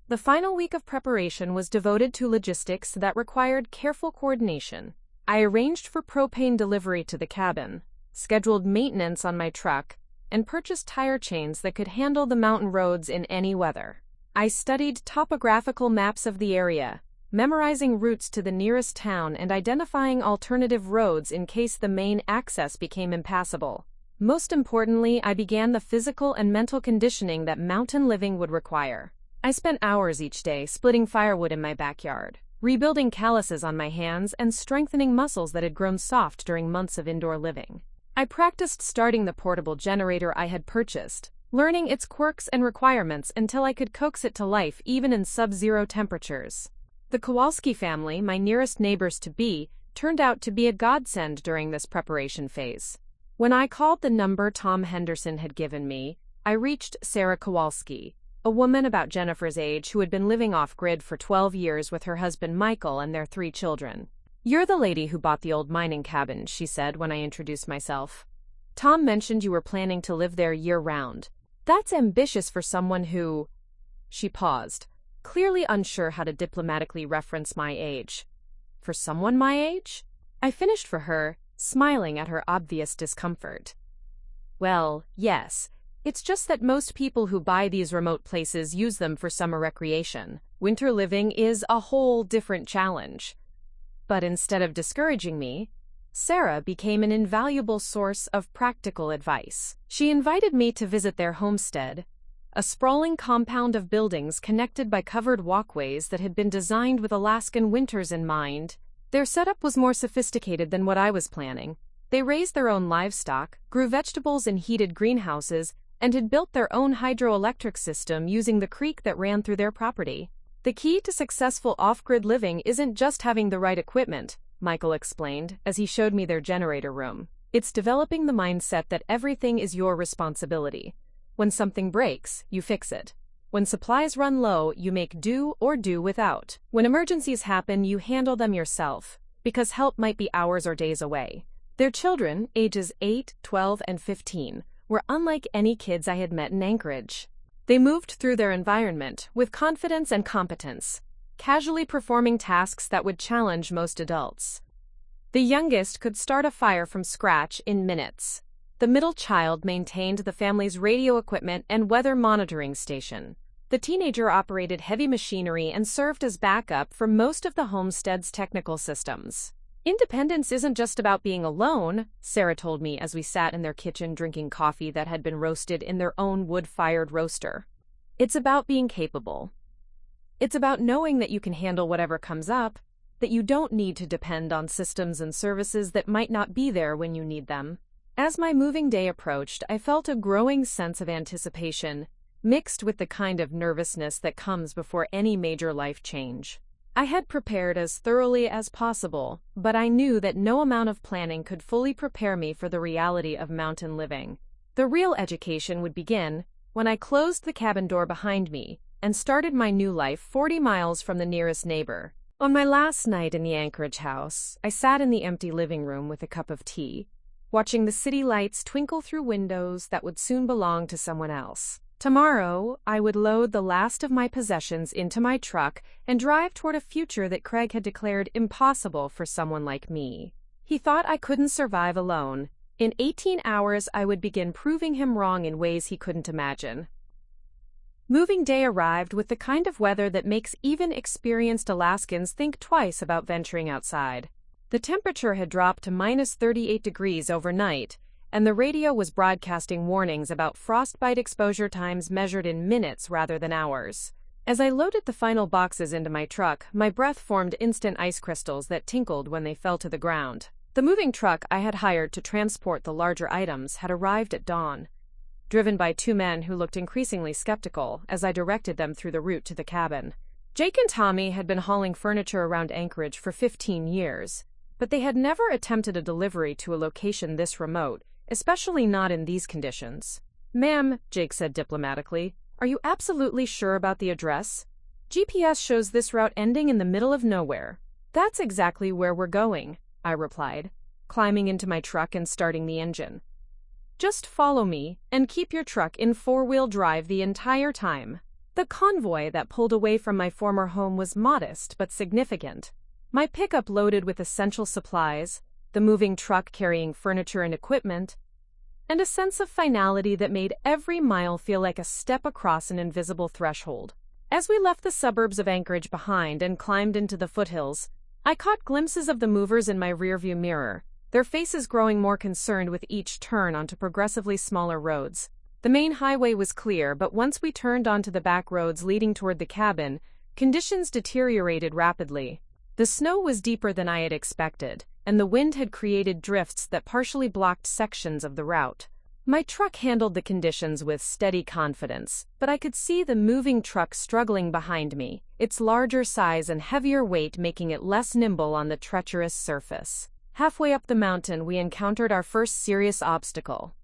The final week of preparation was devoted to logistics that required careful coordination. I arranged for propane delivery to the cabin, scheduled maintenance on my truck, and purchased tire chains that could handle the mountain roads in any weather. I studied topographical maps of the area, memorizing routes to the nearest town and identifying alternative roads in case the main access became impassable. Most importantly, I began the physical and mental conditioning that mountain living would require. I spent hours each day splitting firewood in my backyard, rebuilding calluses on my hands and strengthening muscles that had grown soft during months of indoor living. I practiced starting the portable generator I had purchased, learning its quirks and requirements until I could coax it to life even in sub-zero temperatures. The Kowalski family, my nearest neighbors-to-be, turned out to be a godsend during this preparation phase. When I called the number Tom Henderson had given me, I reached Sarah Kowalski, a woman about Jennifer's age who had been living off-grid for 12 years with her husband Michael and their 3 children. "You're the lady who bought the old mining cabin," she said when I introduced myself. "Tom mentioned you were planning to live there year-round. That's ambitious for someone who—" She paused, clearly unsure how to diplomatically reference my age. "For someone my age?" I finished for her, smiling at her obvious discomfort. "Well, yes. It's just that most people who buy these remote places use them for summer recreation. Winter living is a whole different challenge." But instead of discouraging me, Sarah became an invaluable source of practical advice. She invited me to visit their homestead, a sprawling compound of buildings connected by covered walkways that had been designed with Alaskan winters in mind. Their setup was more sophisticated than what I was planning. They raised their own livestock, grew vegetables in heated greenhouses, and had built their own hydroelectric system using the creek that ran through their property. "The key to successful off-grid living isn't just having the right equipment," Michael explained as he showed me their generator room. "It's developing the mindset that everything is your responsibility. When something breaks, you fix it. When supplies run low, you make do or do without. When emergencies happen, you handle them yourself, because help might be hours or days away." Their children, ages 8, 12, and 15, were unlike any kids I had met in Anchorage. They moved through their environment with confidence and competence, casually performing tasks that would challenge most adults. The youngest could start a fire from scratch in minutes. The middle child maintained the family's radio equipment and weather monitoring station. The teenager operated heavy machinery and served as backup for most of the homestead's technical systems. "Independence isn't just about being alone," Sarah told me as we sat in their kitchen drinking coffee that had been roasted in their own wood-fired roaster. "It's about being capable. It's about knowing that you can handle whatever comes up, that you don't need to depend on systems and services that might not be there when you need them." As my moving day approached, I felt a growing sense of anticipation, mixed with the kind of nervousness that comes before any major life change. I had prepared as thoroughly as possible, but I knew that no amount of planning could fully prepare me for the reality of mountain living. The real education would begin when I closed the cabin door behind me and started my new life 40 miles from the nearest neighbor. On my last night in the Anchorage house, I sat in the empty living room with a cup of tea, watching the city lights twinkle through windows that would soon belong to someone else. Tomorrow, I would load the last of my possessions into my truck and drive toward a future that Craig had declared impossible for someone like me. He thought I couldn't survive alone. In 18 hours, I would begin proving him wrong in ways he couldn't imagine. Moving day arrived with the kind of weather that makes even experienced Alaskans think twice about venturing outside. The temperature had dropped to minus 38 degrees overnight, and the radio was broadcasting warnings about frostbite exposure times measured in minutes rather than hours. As I loaded the final boxes into my truck, my breath formed instant ice crystals that tinkled when they fell to the ground. The moving truck I had hired to transport the larger items had arrived at dawn, driven by two men who looked increasingly skeptical as I directed them through the route to the cabin. Jake and Tommy had been hauling furniture around Anchorage for 15 years, but they had never attempted a delivery to a location this remote, especially not in these conditions. "Ma'am," Jake said diplomatically, "are you absolutely sure about the address? GPS shows this route ending in the middle of nowhere." "That's exactly where we're going," I replied, climbing into my truck and starting the engine. "Just follow me and keep your truck in four-wheel drive the entire time." The convoy that pulled away from my former home was modest but significant. My pickup loaded with essential supplies, the moving truck carrying furniture and equipment, and a sense of finality that made every mile feel like a step across an invisible threshold. As we left the suburbs of Anchorage behind and climbed into the foothills, I caught glimpses of the movers in my rearview mirror, their faces growing more concerned with each turn onto progressively smaller roads. The main highway was clear, but once we turned onto the back roads leading toward the cabin, conditions deteriorated rapidly. The snow was deeper than I had expected, and the wind had created drifts that partially blocked sections of the route. My truck handled the conditions with steady confidence, but I could see the moving truck struggling behind me, its larger size and heavier weight making it less nimble on the treacherous surface. Halfway up the mountain, we encountered our first serious obstacle.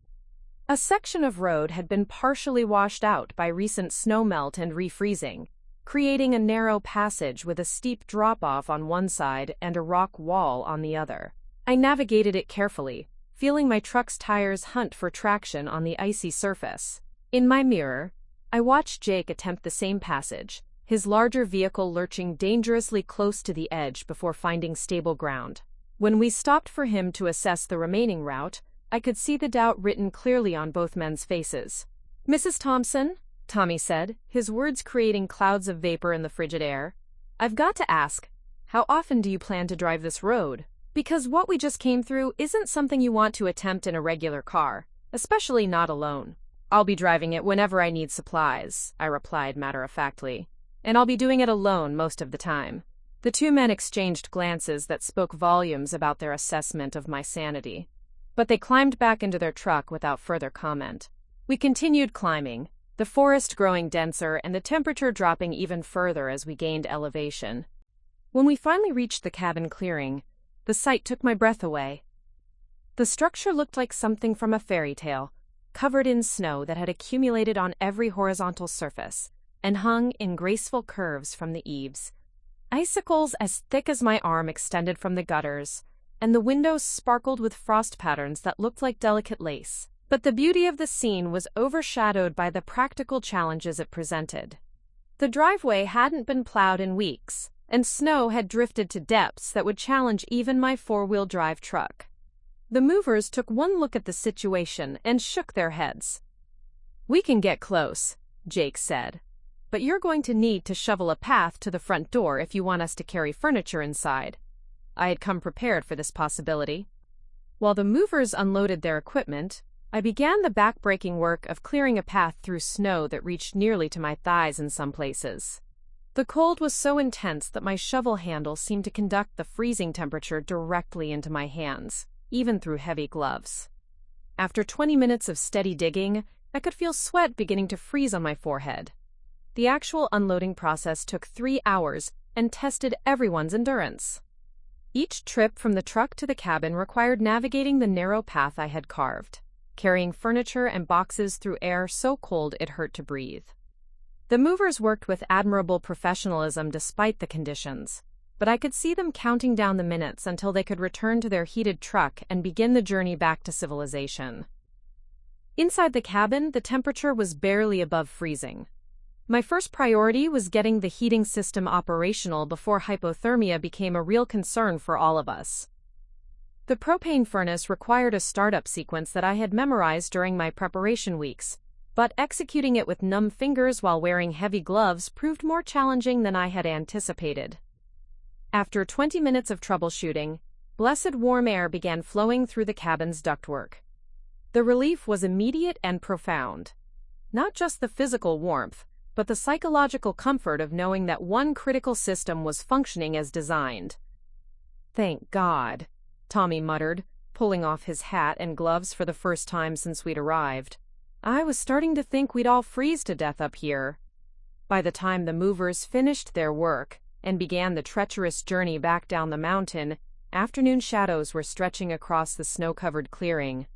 A section of road had been partially washed out by recent snowmelt and refreezing, creating a narrow passage with a steep drop-off on one side and a rock wall on the other. I navigated it carefully, feeling my truck's tires hunt for traction on the icy surface. In my mirror, I watched Jake attempt the same passage, his larger vehicle lurching dangerously close to the edge before finding stable ground. When we stopped for him to assess the remaining route, I could see the doubt written clearly on both men's faces. "Mrs. Thompson," Tommy said, his words creating clouds of vapor in the frigid air, "I've got to ask, how often do you plan to drive this road? Because what we just came through isn't something you want to attempt in a regular car, especially not alone." "I'll be driving it whenever I need supplies," I replied matter-of-factly, "and I'll be doing it alone most of the time." The two men exchanged glances that spoke volumes about their assessment of my sanity, but they climbed back into their truck without further comment. We continued climbing, the forest growing denser and the temperature dropping even further as we gained elevation. When we finally reached the cabin clearing, the sight took my breath away. The structure looked like something from a fairy tale, covered in snow that had accumulated on every horizontal surface and hung in graceful curves from the eaves. Icicles as thick as my arm extended from the gutters, and the windows sparkled with frost patterns that looked like delicate lace. But the beauty of the scene was overshadowed by the practical challenges it presented. The driveway hadn't been plowed in weeks, and snow had drifted to depths that would challenge even my four-wheel drive truck. The movers took one look at the situation and shook their heads. "We can get close," Jake said, "but you're going to need to shovel a path to the front door if you want us to carry furniture inside." I had come prepared for this possibility. While the movers unloaded their equipment, I began the back-breaking work of clearing a path through snow that reached nearly to my thighs in some places. The cold was so intense that my shovel handle seemed to conduct the freezing temperature directly into my hands, even through heavy gloves. After 20 minutes of steady digging, I could feel sweat beginning to freeze on my forehead. The actual unloading process took 3 hours and tested everyone's endurance. Each trip from the truck to the cabin required navigating the narrow path I had carved, carrying furniture and boxes through air so cold it hurt to breathe. The movers worked with admirable professionalism despite the conditions, but I could see them counting down the minutes until they could return to their heated truck and begin the journey back to civilization. Inside the cabin, the temperature was barely above freezing. My first priority was getting the heating system operational before hypothermia became a real concern for all of us. The propane furnace required a startup sequence that I had memorized during my preparation weeks, but executing it with numb fingers while wearing heavy gloves proved more challenging than I had anticipated. After 20 minutes of troubleshooting, blessed warm air began flowing through the cabin's ductwork. The relief was immediate and profound. Not just the physical warmth, but the psychological comfort of knowing that one critical system was functioning as designed. "Thank God," Tommy muttered, pulling off his hat and gloves for the first time since we'd arrived. "I was starting to think we'd all freeze to death up here." By the time the movers finished their work and began the treacherous journey back down the mountain, afternoon shadows were stretching across the snow-covered clearing.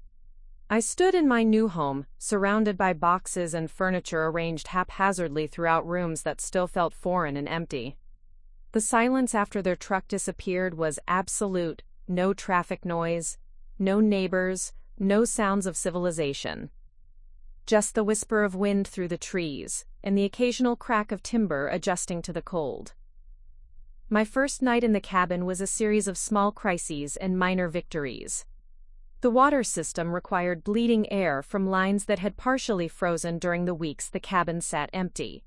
I stood in my new home, surrounded by boxes and furniture arranged haphazardly throughout rooms that still felt foreign and empty. The silence after their truck disappeared was absolute. No traffic noise, no neighbors, no sounds of civilization. Just the whisper of wind through the trees, and the occasional crack of timber adjusting to the cold. My first night in the cabin was a series of small crises and minor victories. The water system required bleeding air from lines that had partially frozen during the weeks the cabin sat empty.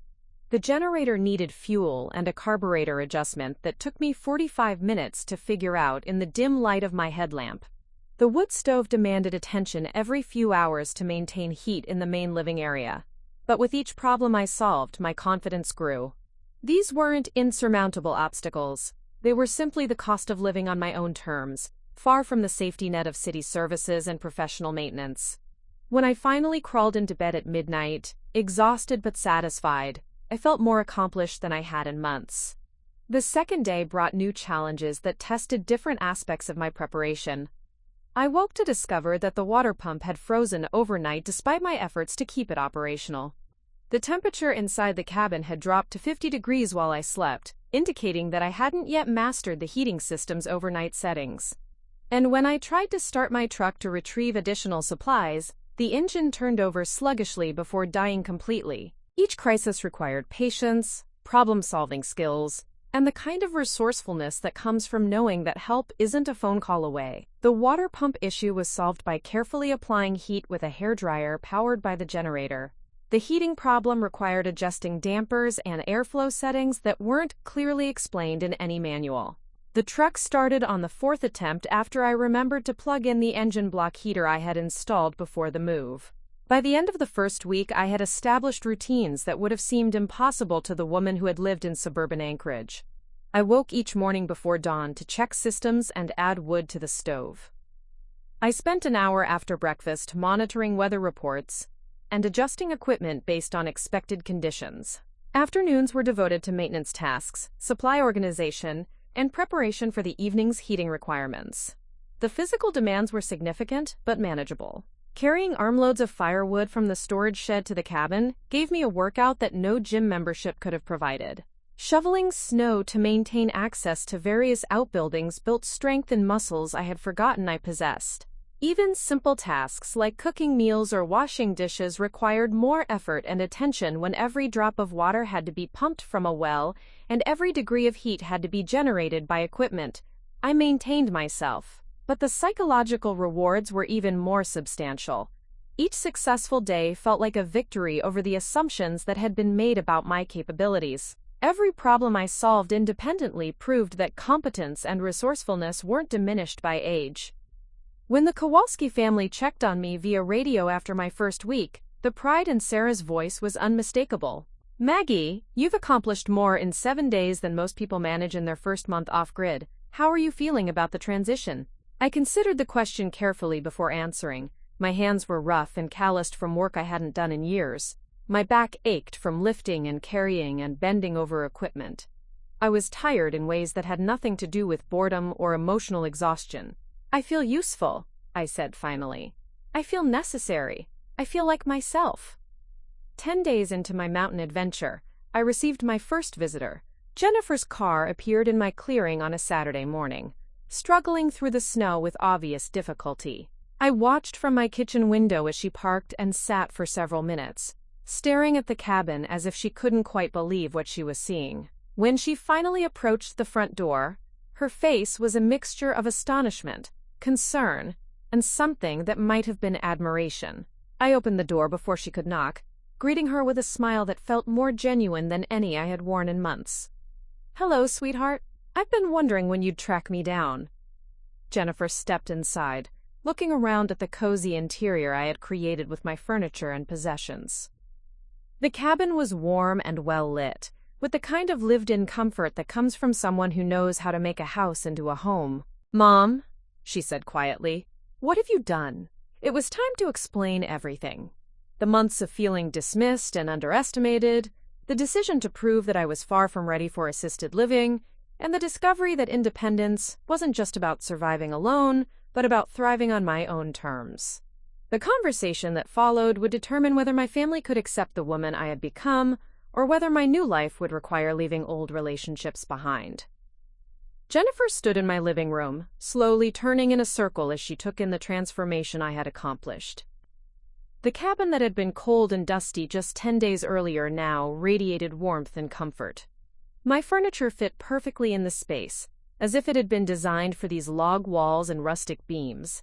The generator needed fuel and a carburetor adjustment that took me 45 minutes to figure out in the dim light of my headlamp. The wood stove demanded attention every few hours to maintain heat in the main living area. But with each problem I solved, my confidence grew. These weren't insurmountable obstacles. They were simply the cost of living on my own terms, far from the safety net of city services and professional maintenance. When I finally crawled into bed at midnight, exhausted but satisfied, I felt more accomplished than I had in months. The second day brought new challenges that tested different aspects of my preparation. I woke to discover that the water pump had frozen overnight despite my efforts to keep it operational. The temperature inside the cabin had dropped to 50 degrees while I slept, indicating that I hadn't yet mastered the heating system's overnight settings. And when I tried to start my truck to retrieve additional supplies, the engine turned over sluggishly before dying completely. Each crisis required patience, problem-solving skills, and the kind of resourcefulness that comes from knowing that help isn't a phone call away. The water pump issue was solved by carefully applying heat with a hairdryer powered by the generator. The heating problem required adjusting dampers and airflow settings that weren't clearly explained in any manual. The truck started on the 4th attempt after I remembered to plug in the engine block heater I had installed before the move. By the end of the first week, I had established routines that would have seemed impossible to the woman who had lived in suburban Anchorage. I woke each morning before dawn to check systems and add wood to the stove. I spent an hour after breakfast monitoring weather reports and adjusting equipment based on expected conditions. Afternoons were devoted to maintenance tasks, supply organization, and preparation for the evening's heating requirements. The physical demands were significant but manageable. Carrying armloads of firewood from the storage shed to the cabin gave me a workout that no gym membership could have provided. Shoveling snow to maintain access to various outbuildings built strength in muscles I had forgotten I possessed. Even simple tasks like cooking meals or washing dishes required more effort and attention when every drop of water had to be pumped from a well and every degree of heat had to be generated by equipment. I maintained myself, but the psychological rewards were even more substantial. Each successful day felt like a victory over the assumptions that had been made about my capabilities. Every problem I solved independently proved that competence and resourcefulness weren't diminished by age. When the Kowalski family checked on me via radio after my first week, the pride in Sarah's voice was unmistakable. "Maggie, you've accomplished more in 7 days than most people manage in their first month off-grid. How are you feeling about the transition?" I considered the question carefully before answering, My hands were rough and calloused from work I hadn't done in years. My back ached from lifting and carrying and bending over equipment. I was tired in ways that had nothing to do with boredom or emotional exhaustion. "I feel useful," I said finally. "I feel necessary. I feel like myself." 10 days into my mountain adventure, I received my first visitor. Jennifer's car appeared in my clearing on a Saturday morning, struggling through the snow with obvious difficulty. I watched from my kitchen window as she parked and sat for several minutes, staring at the cabin as if she couldn't quite believe what she was seeing. When she finally approached the front door, her face was a mixture of astonishment, concern, and something that might have been admiration. I opened the door before she could knock, greeting her with a smile that felt more genuine than any I had worn in months. "Hello, sweetheart. I've been wondering when you'd track me down." Jennifer stepped inside, looking around at the cozy interior I had created with my furniture and possessions. The cabin was warm and well lit, with the kind of lived-in comfort that comes from someone who knows how to make a house into a home. "Mom," she said quietly, "what have you done?" It was time to explain everything. The months of feeling dismissed and underestimated, the decision to prove that I was far from ready for assisted living, and the discovery that independence wasn't just about surviving alone, but about thriving on my own terms. The conversation that followed would determine whether my family could accept the woman I had become, or whether my new life would require leaving old relationships behind. Jennifer stood in my living room, slowly turning in a circle as she took in the transformation I had accomplished. The cabin that had been cold and dusty just 10 days earlier now radiated warmth and comfort. My furniture fit perfectly in the space, as if it had been designed for these log walls and rustic beams.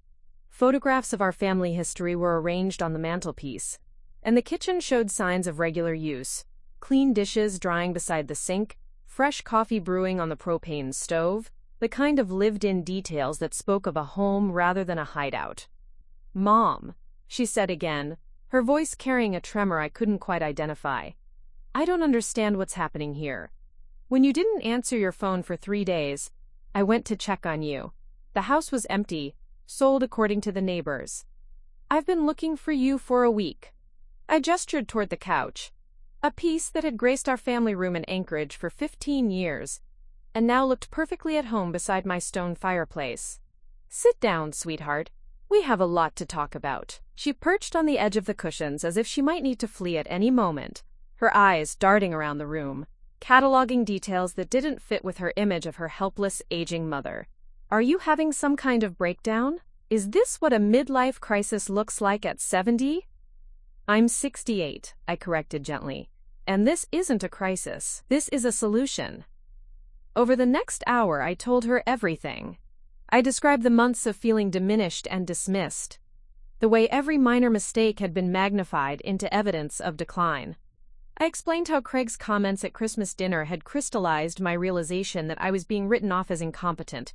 Photographs of our family history were arranged on the mantelpiece, and the kitchen showed signs of regular use: clean dishes drying beside the sink, fresh coffee brewing on the propane stove, the kind of lived-in details that spoke of a home rather than a hideout. "Mom," she said again, her voice carrying a tremor I couldn't quite identify. "I don't understand what's happening here. When you didn't answer your phone for 3 days, I went to check on you. The house was empty, sold according to the neighbors. I've been looking for you for a week." I gestured toward the couch, a piece that had graced our family room in Anchorage for 15 years, and now looked perfectly at home beside my stone fireplace. "Sit down, sweetheart. We have a lot to talk about." She perched on the edge of the cushions as if she might need to flee at any moment, her eyes darting around the room, cataloging details that didn't fit with her image of her helpless, aging mother. "Are you having some kind of breakdown? Is this what a midlife crisis looks like at 70? "I'm 68, I corrected gently. "And this isn't a crisis. This is a solution." Over the next hour, I told her everything. I described the months of feeling diminished and dismissed, the way every minor mistake had been magnified into evidence of decline. I explained how Craig's comments at Christmas dinner had crystallized my realization that I was being written off as incompetent,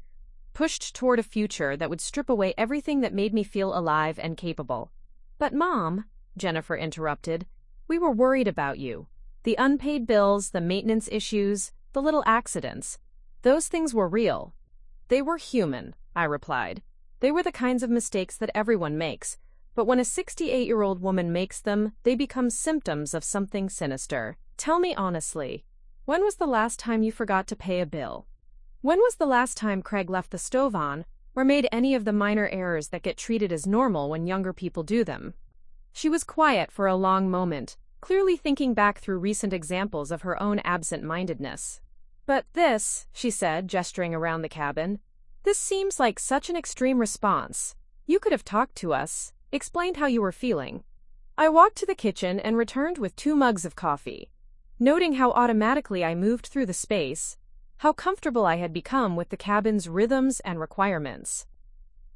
pushed toward a future that would strip away everything that made me feel alive and capable. "But Mom," Jennifer interrupted, "we were worried about you. The unpaid bills, the maintenance issues, the little accidents. Those things were real." "They were human," I replied. "They were the kinds of mistakes that everyone makes, but when a 68-year-old woman makes them, they become symptoms of something sinister. Tell me honestly, when was the last time you forgot to pay a bill? When was the last time Craig left the stove on, or made any of the minor errors that get treated as normal when younger people do them?" She was quiet for a long moment, clearly thinking back through recent examples of her own absent-mindedness. "But this," she said, gesturing around the cabin, "this seems like such an extreme response. You could have talked to us, explained how you were feeling." I walked to the kitchen and returned with 2 mugs of coffee. Noting how automatically I moved through the space, how comfortable I had become with the cabin's rhythms and requirements.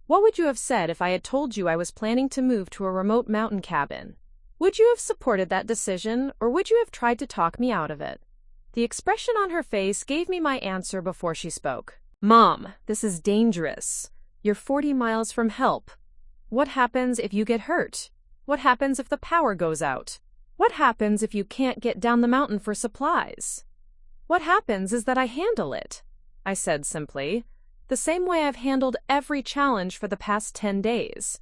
"What would you have said if I had told you I was planning to move to a remote mountain cabin? Would you have supported that decision, or would you have tried to talk me out of it?" The expression on her face gave me my answer before she spoke. "Mom, this is dangerous. You're 40 miles from help. What happens if you get hurt? What happens if the power goes out? What happens if you can't get down the mountain for supplies? What happens is that I handle it," I said simply, "the same way I've handled every challenge for the past 10 days.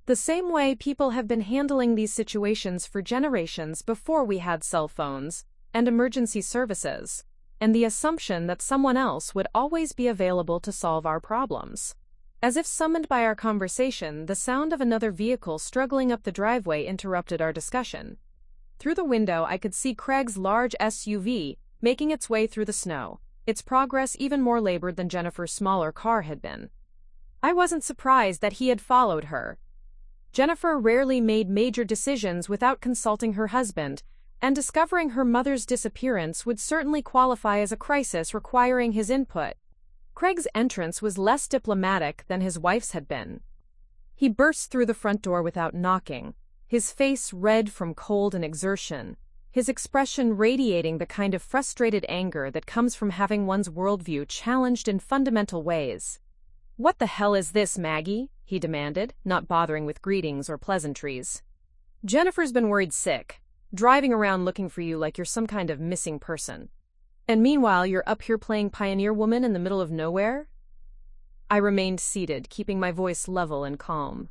The same way people have been handling these situations for generations before we had cell phones and emergency services, and the assumption that someone else would always be available to solve our problems. As if summoned by our conversation, the sound of another vehicle struggling up the driveway interrupted our discussion. Through the window, I could see Craig's large SUV making its way through the snow, its progress even more labored than Jennifer's smaller car had been. I wasn't surprised that he had followed her. Jennifer rarely made major decisions without consulting her husband, and discovering her mother's disappearance would certainly qualify as a crisis requiring his input. Craig's entrance was less diplomatic than his wife's had been. He burst through the front door without knocking, his face red from cold and exertion, his expression radiating the kind of frustrated anger that comes from having one's worldview challenged in fundamental ways. "What the hell is this, Maggie?" he demanded, not bothering with greetings or pleasantries. "Jennifer's been worried sick, driving around looking for you like you're some kind of missing person. And meanwhile, you're up here playing pioneer woman in the middle of nowhere?" I remained seated, keeping my voice level and calm.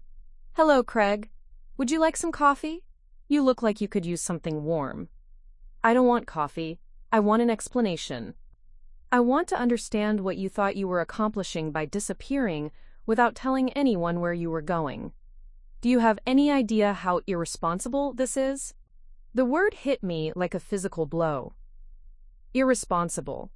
"Hello, Craig. Would you like some coffee? You look like you could use something warm." "I don't want coffee. I want an explanation. I want to understand what you thought you were accomplishing by disappearing without telling anyone where you were going. Do you have any idea how irresponsible this is?" The word hit me like a physical blow. Irresponsible.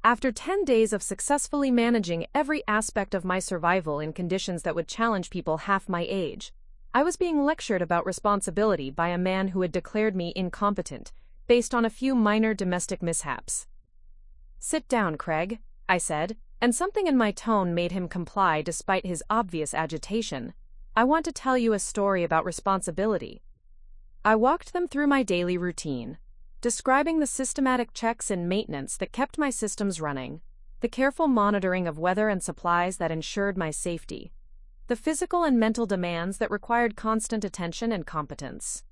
After 10 days of successfully managing every aspect of my survival in conditions that would challenge people half my age, I was being lectured about responsibility by a man who had declared me incompetent, based on a few minor domestic mishaps. "Sit down, Craig," I said, and something in my tone made him comply despite his obvious agitation. "I want to tell you a story about responsibility." I walked them through my daily routine, describing the systematic checks and maintenance that kept my systems running, the careful monitoring of weather and supplies that ensured my safety, the physical and mental demands that required constant attention and competence.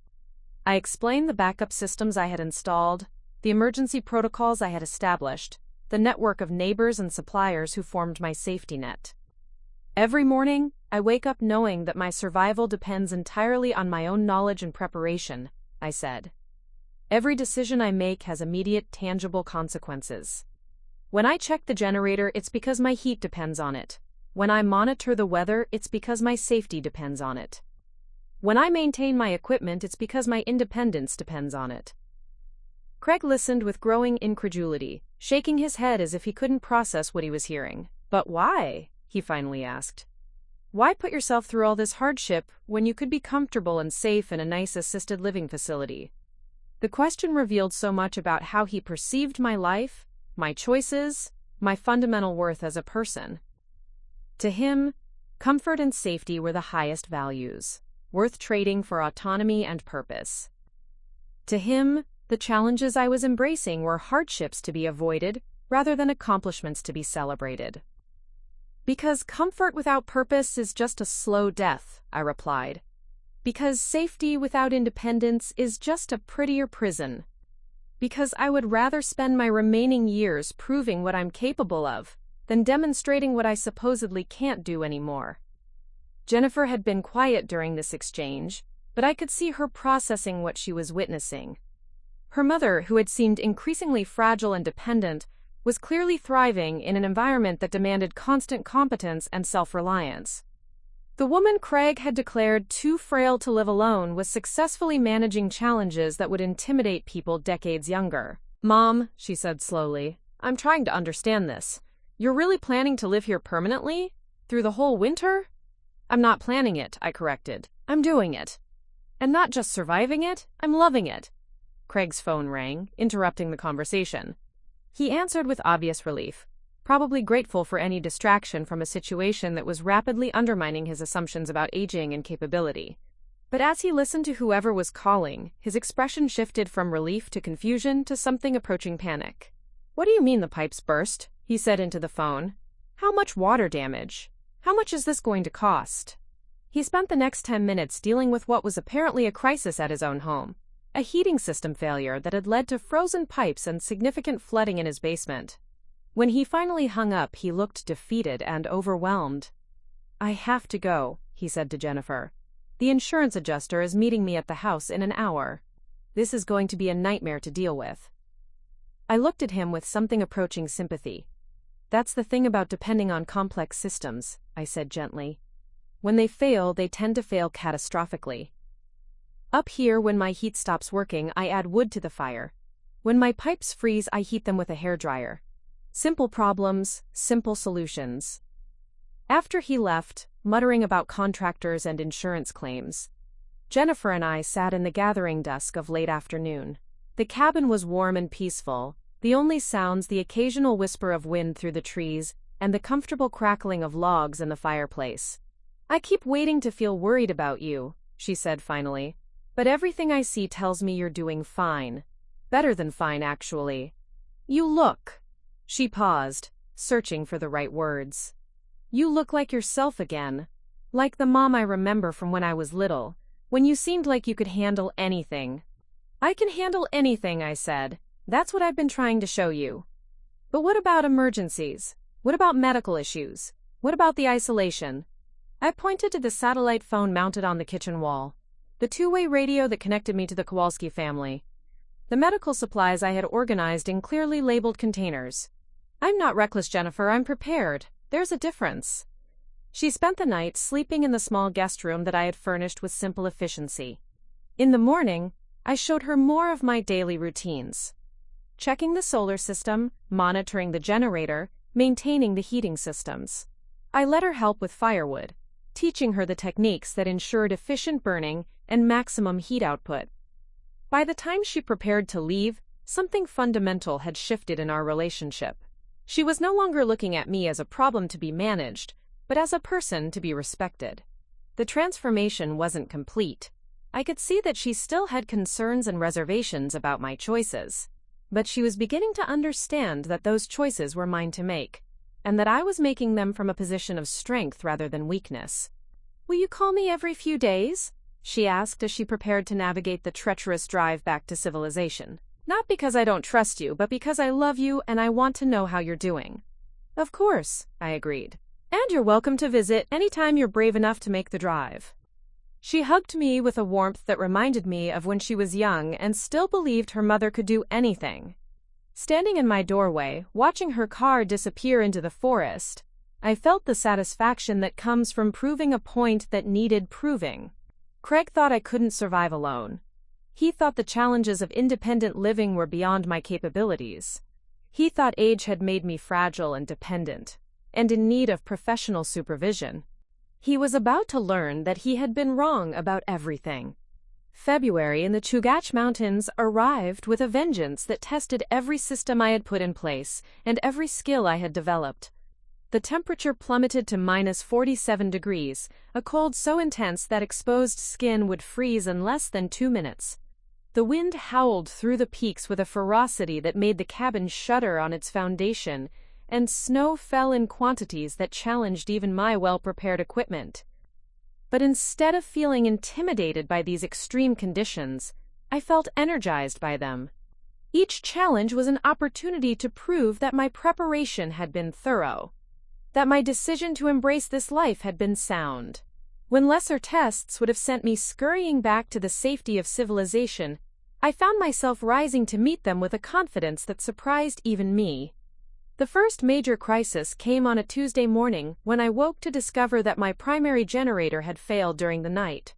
I explained the backup systems I had installed, the emergency protocols I had established, the network of neighbors and suppliers who formed my safety net. "Every morning, I wake up knowing that my survival depends entirely on my own knowledge and preparation," I said. "Every decision I make has immediate, tangible consequences. When I check the generator, it's because my heat depends on it. When I monitor the weather, it's because my safety depends on it. When I maintain my equipment, it's because my independence depends on it." Craig listened with growing incredulity, shaking his head as if he couldn't process what he was hearing. "But why?" he finally asked. "Why put yourself through all this hardship when you could be comfortable and safe in a nice assisted living facility?" The question revealed so much about how he perceived my life, my choices, my fundamental worth as a person. To him, comfort and safety were the highest values, worth trading for autonomy and purpose. To him, the challenges I was embracing were hardships to be avoided rather than accomplishments to be celebrated. "Because comfort without purpose is just a slow death," I replied. "Because safety without independence is just a prettier prison. Because I would rather spend my remaining years proving what I'm capable of than demonstrating what I supposedly can't do anymore." Jennifer had been quiet during this exchange, but I could see her processing what she was witnessing. Her mother, who had seemed increasingly fragile and dependent, was clearly thriving in an environment that demanded constant competence and self-reliance. The woman Craig had declared too frail to live alone was successfully managing challenges that would intimidate people decades younger. "Mom," she said slowly, "I'm trying to understand this. You're really planning to live here permanently? Through the whole winter?" "I'm not planning it," I corrected. "I'm doing it. And not just surviving it, I'm loving it." Craig's phone rang, interrupting the conversation. He answered with obvious relief, probably grateful for any distraction from a situation that was rapidly undermining his assumptions about aging and capability. But as he listened to whoever was calling, his expression shifted from relief to confusion to something approaching panic. "What do you mean the pipes burst?" he said into the phone. "How much water damage? How much is this going to cost?" He spent the next 10 minutes dealing with what was apparently a crisis at his own home, a heating system failure that had led to frozen pipes and significant flooding in his basement. When he finally hung up, he looked defeated and overwhelmed. "I have to go," he said to Jennifer. "The insurance adjuster is meeting me at the house in an hour. This is going to be a nightmare to deal with." I looked at him with something approaching sympathy. "That's the thing about depending on complex systems," I said gently. "When they fail, they tend to fail catastrophically. Up here, when my heat stops working, I add wood to the fire. When my pipes freeze, I heat them with a hairdryer. Simple problems, simple solutions." After he left, muttering about contractors and insurance claims, Jennifer and I sat in the gathering dusk of late afternoon. The cabin was warm and peaceful, the only sounds the occasional whisper of wind through the trees and the comfortable crackling of logs in the fireplace. "I keep waiting to feel worried about you," she said finally, "but everything I see tells me you're doing fine. Better than fine, actually. You look—" She paused, searching for the right words. "You look like yourself again. Like the mom I remember from when I was little, when you seemed like you could handle anything." "I can handle anything," I said. "That's what I've been trying to show you." "But what about emergencies? What about medical issues? What about the isolation?" I pointed to the satellite phone mounted on the kitchen wall, the two-way radio that connected me to the Kowalski family. The medical supplies I had organized in clearly labeled containers. "I'm not reckless, Jennifer, I'm prepared. There's a difference." She spent the night sleeping in the small guest room that I had furnished with simple efficiency. In the morning, I showed her more of my daily routines. Checking the solar system, monitoring the generator, maintaining the heating systems. I let her help with firewood, teaching her the techniques that ensured efficient burning and maximum heat output. By the time she prepared to leave, something fundamental had shifted in our relationship. She was no longer looking at me as a problem to be managed, but as a person to be respected. The transformation wasn't complete. I could see that she still had concerns and reservations about my choices, but she was beginning to understand that those choices were mine to make, and that I was making them from a position of strength rather than weakness. "Will you call me every few days?" she asked as she prepared to navigate the treacherous drive back to civilization. "Not because I don't trust you, but because I love you and I want to know how you're doing." "Of course," I agreed. "And you're welcome to visit anytime you're brave enough to make the drive." She hugged me with a warmth that reminded me of when she was young and still believed her mother could do anything. Standing in my doorway, watching her car disappear into the forest, I felt the satisfaction that comes from proving a point that needed proving. Craig thought I couldn't survive alone. He thought the challenges of independent living were beyond my capabilities. He thought age had made me fragile and dependent, and in need of professional supervision. He was about to learn that he had been wrong about everything. February in the Chugach Mountains arrived with a vengeance that tested every system I had put in place and every skill I had developed. The temperature plummeted to -47 degrees, a cold so intense that exposed skin would freeze in less than 2 minutes. The wind howled through the peaks with a ferocity that made the cabin shudder on its foundation, and snow fell in quantities that challenged even my well-prepared equipment. But instead of feeling intimidated by these extreme conditions, I felt energized by them. Each challenge was an opportunity to prove that my preparation had been thorough, that my decision to embrace this life had been sound. When lesser tests would have sent me scurrying back to the safety of civilization, I found myself rising to meet them with a confidence that surprised even me. The first major crisis came on a Tuesday morning when I woke to discover that my primary generator had failed during the night.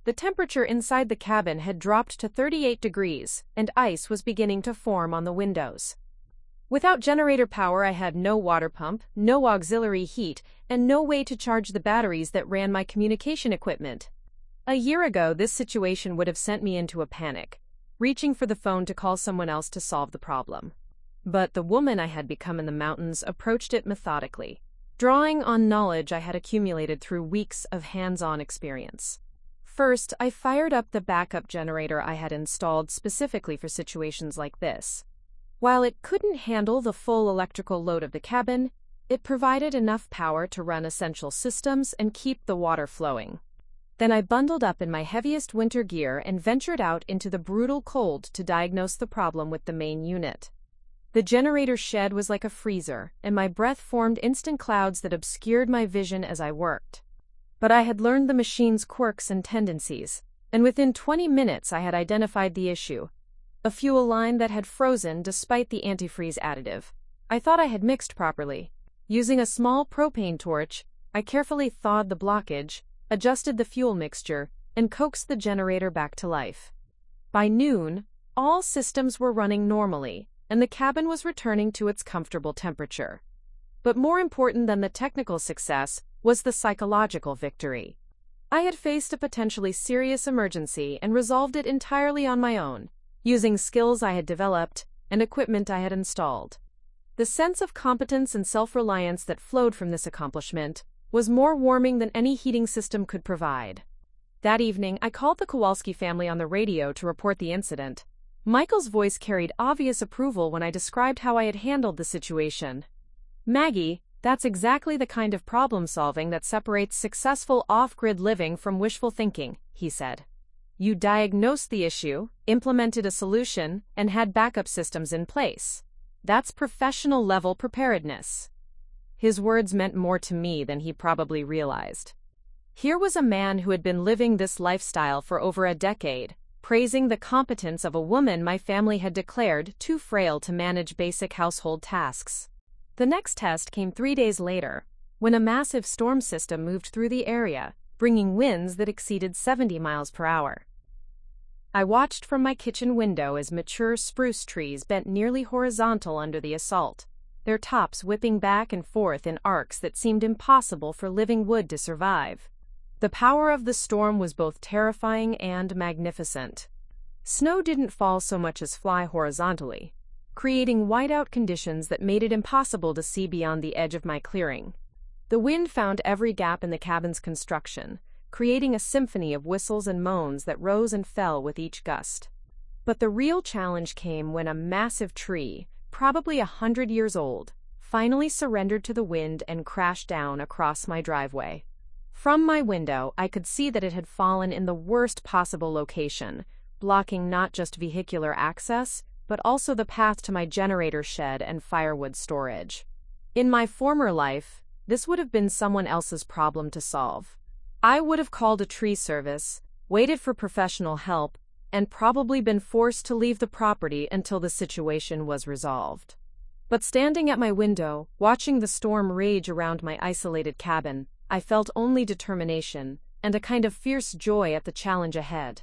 The temperature inside the cabin had dropped to 38 degrees, and ice was beginning to form on the windows. Without generator power, I had no water pump, no auxiliary heat, and no way to charge the batteries that ran my communication equipment. A year ago, this situation would have sent me into a panic, reaching for the phone to call someone else to solve the problem. But the woman I had become in the mountains approached it methodically, drawing on knowledge I had accumulated through weeks of hands-on experience. First, I fired up the backup generator I had installed specifically for situations like this. While it couldn't handle the full electrical load of the cabin, it provided enough power to run essential systems and keep the water flowing. Then I bundled up in my heaviest winter gear and ventured out into the brutal cold to diagnose the problem with the main unit. The generator shed was like a freezer, and my breath formed instant clouds that obscured my vision as I worked. But I had learned the machine's quirks and tendencies, and within 20 minutes I had identified the issue. A fuel line that had frozen despite the antifreeze additive. I thought I had mixed properly. Using a small propane torch, I carefully thawed the blockage, adjusted the fuel mixture, and coaxed the generator back to life. By noon, all systems were running normally, and the cabin was returning to its comfortable temperature. But more important than the technical success was the psychological victory. I had faced a potentially serious emergency and resolved it entirely on my own, using skills I had developed and equipment I had installed. The sense of competence and self-reliance that flowed from this accomplishment was more warming than any heating system could provide. That evening, I called the Kowalski family on the radio to report the incident. Michael's voice carried obvious approval when I described how I had handled the situation. "Maggie, that's exactly the kind of problem-solving that separates successful off-grid living from wishful thinking," he said. "You diagnosed the issue, implemented a solution, and had backup systems in place. That's professional-level preparedness." His words meant more to me than he probably realized. Here was a man who had been living this lifestyle for over a decade, praising the competence of a woman my family had declared too frail to manage basic household tasks. The next test came 3 days later, when a massive storm system moved through the area, bringing winds that exceeded 70 miles per hour. I watched from my kitchen window as mature spruce trees bent nearly horizontal under the assault, their tops whipping back and forth in arcs that seemed impossible for living wood to survive. The power of the storm was both terrifying and magnificent. Snow didn't fall so much as fly horizontally, creating whiteout conditions that made it impossible to see beyond the edge of my clearing. The wind found every gap in the cabin's construction, creating a symphony of whistles and moans that rose and fell with each gust. But the real challenge came when a massive tree, probably 100 years old, finally surrendered to the wind and crashed down across my driveway. From my window, I could see that it had fallen in the worst possible location, blocking not just vehicular access, but also the path to my generator shed and firewood storage. In my former life, this would have been someone else's problem to solve. I would have called a tree service, waited for professional help, and probably been forced to leave the property until the situation was resolved. But standing at my window, watching the storm rage around my isolated cabin, I felt only determination and a kind of fierce joy at the challenge ahead.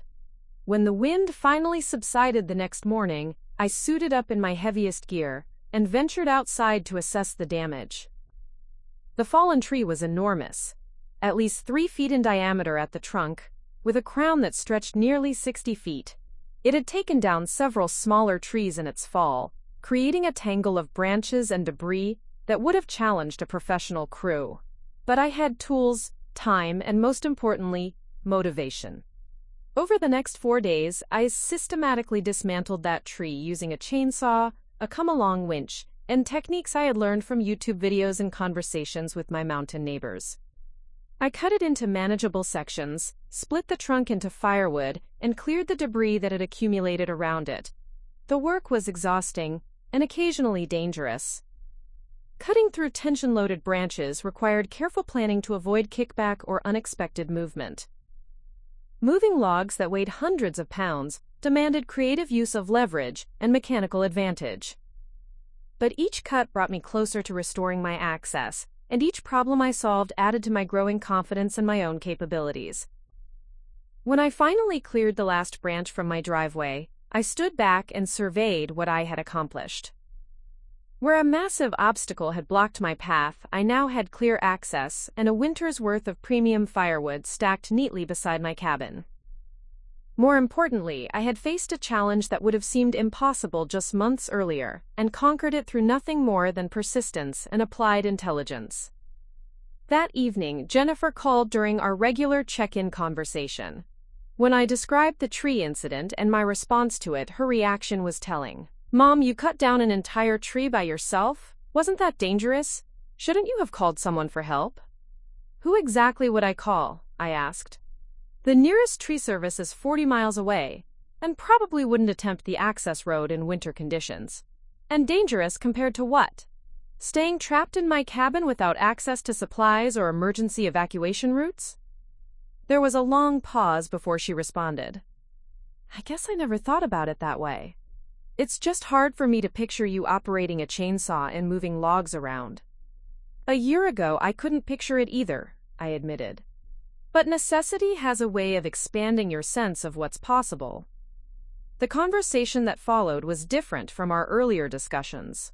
When the wind finally subsided the next morning, I suited up in my heaviest gear and ventured outside to assess the damage. The fallen tree was enormous, at least 3 feet in diameter at the trunk, with a crown that stretched nearly 60 feet. It had taken down several smaller trees in its fall, creating a tangle of branches and debris that would have challenged a professional crew. But I had tools, time, and most importantly, motivation. Over the next 4 days, I systematically dismantled that tree using a chainsaw, a come-along winch, and techniques I had learned from YouTube videos and conversations with my mountain neighbors. I cut it into manageable sections, split the trunk into firewood, and cleared the debris that had accumulated around it. The work was exhausting and occasionally dangerous. Cutting through tension-loaded branches required careful planning to avoid kickback or unexpected movement. Moving logs that weighed hundreds of pounds demanded creative use of leverage and mechanical advantage. But each cut brought me closer to restoring my access, and each problem I solved added to my growing confidence in my own capabilities. When I finally cleared the last branch from my driveway, I stood back and surveyed what I had accomplished. Where a massive obstacle had blocked my path, I now had clear access and a winter's worth of premium firewood stacked neatly beside my cabin. More importantly, I had faced a challenge that would have seemed impossible just months earlier, and conquered it through nothing more than persistence and applied intelligence. That evening, Jennifer called during our regular check-in conversation. When I described the tree incident and my response to it, her reaction was telling. "Mom, you cut down an entire tree by yourself? Wasn't that dangerous? Shouldn't you have called someone for help?" "Who exactly would I call?" I asked. "The nearest tree service is 40 miles away, and probably wouldn't attempt the access road in winter conditions." "And dangerous compared to what? Staying trapped in my cabin without access to supplies or emergency evacuation routes?" There was a long pause before she responded. I guess I never thought about it that way. It's just hard for me to picture you operating a chainsaw and moving logs around. A year ago, I couldn't picture it either, I admitted. But necessity has a way of expanding your sense of what's possible. The conversation that followed was different from our earlier discussions.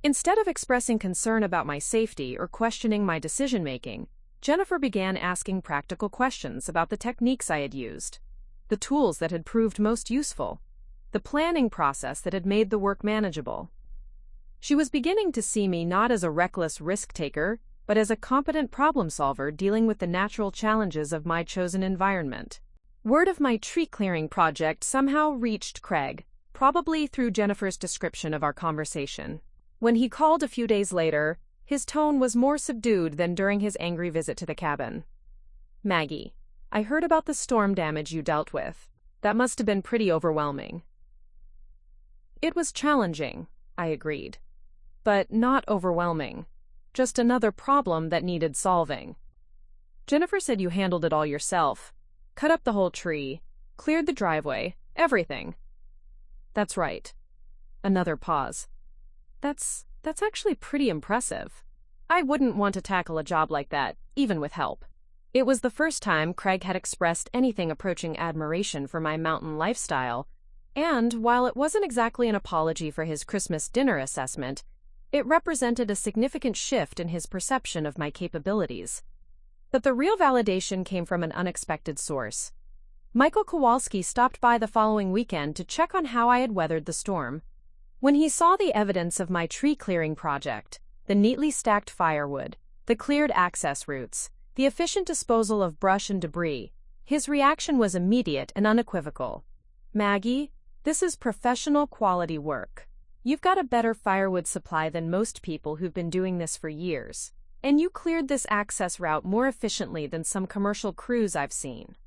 Instead of expressing concern about my safety or questioning my decision-making, Jennifer began asking practical questions about the techniques I had used, the tools that had proved most useful, the planning process that had made the work manageable. She was beginning to see me not as a reckless risk-taker, but as a competent problem-solver dealing with the natural challenges of my chosen environment. Word of my tree-clearing project somehow reached Craig, probably through Jennifer's description of our conversation. When he called a few days later, his tone was more subdued than during his angry visit to the cabin. Maggie, I heard about the storm damage you dealt with. That must have been pretty overwhelming. It was challenging, I agreed. But not overwhelming. Just another problem that needed solving. Jennifer said you handled it all yourself. Cut up the whole tree, cleared the driveway, everything. That's right. Another pause. That's actually pretty impressive. I wouldn't want to tackle a job like that, even with help. It was the first time Craig had expressed anything approaching admiration for my mountain lifestyle, and while it wasn't exactly an apology for his Christmas dinner assessment, it represented a significant shift in his perception of my capabilities. But the real validation came from an unexpected source. Michael Kowalski stopped by the following weekend to check on how I had weathered the storm. When he saw the evidence of my tree-clearing project, the neatly stacked firewood, the cleared access routes, the efficient disposal of brush and debris, his reaction was immediate and unequivocal. Maggie, this is professional quality work. You've got a better firewood supply than most people who've been doing this for years, and you cleared this access route more efficiently than some commercial crews I've seen.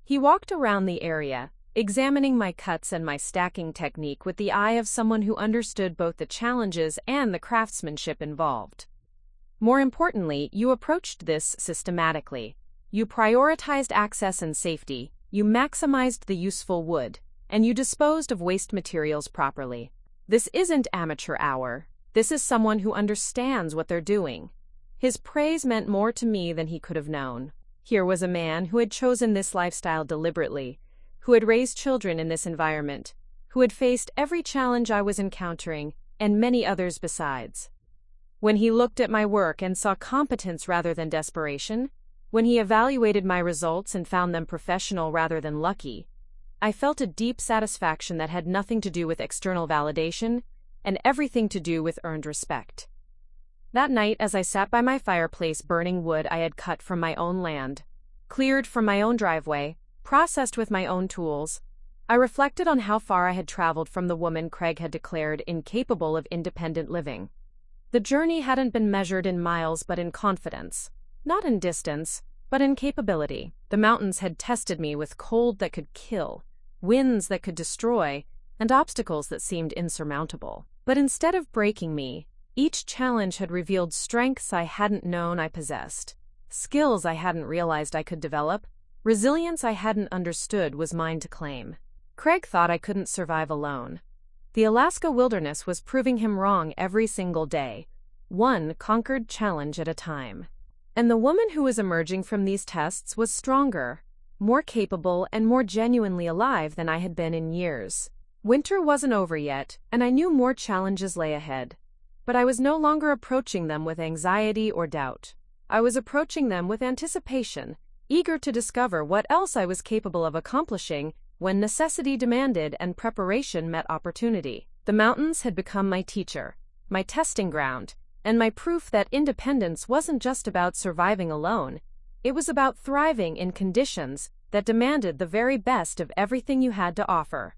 He walked around the area, examining my cuts and my stacking technique with the eye of someone who understood both the challenges and the craftsmanship involved. More importantly, you approached this systematically. You prioritized access and safety, you maximized the useful wood, and you disposed of waste materials properly. This isn't amateur hour. This is someone who understands what they're doing. His praise meant more to me than he could have known. Here was a man who had chosen this lifestyle deliberately, who had raised children in this environment, who had faced every challenge I was encountering, and many others besides. When he looked at my work and saw competence rather than desperation, when he evaluated my results and found them professional rather than lucky, I felt a deep satisfaction that had nothing to do with external validation and everything to do with earned respect. That night, as I sat by my fireplace burning wood I had cut from my own land, cleared from my own driveway, processed with my own tools, I reflected on how far I had traveled from the woman Craig had declared incapable of independent living. The journey hadn't been measured in miles but in confidence, not in distance, but in capability. The mountains had tested me with cold that could kill, winds that could destroy, and obstacles that seemed insurmountable. But instead of breaking me, each challenge had revealed strengths I hadn't known I possessed, skills I hadn't realized I could develop, resilience I hadn't understood was mine to claim. Craig thought I couldn't survive alone. The Alaska wilderness was proving him wrong every single day, one conquered challenge at a time. And the woman who was emerging from these tests was stronger, more capable, and more genuinely alive than I had been in years. Winter wasn't over yet, and I knew more challenges lay ahead. But I was no longer approaching them with anxiety or doubt. I was approaching them with anticipation, eager to discover what else I was capable of accomplishing when necessity demanded and preparation met opportunity. The mountains had become my teacher, my testing ground, and my proof that independence wasn't just about surviving alone. It was about thriving in conditions that demanded the very best of everything you had to offer.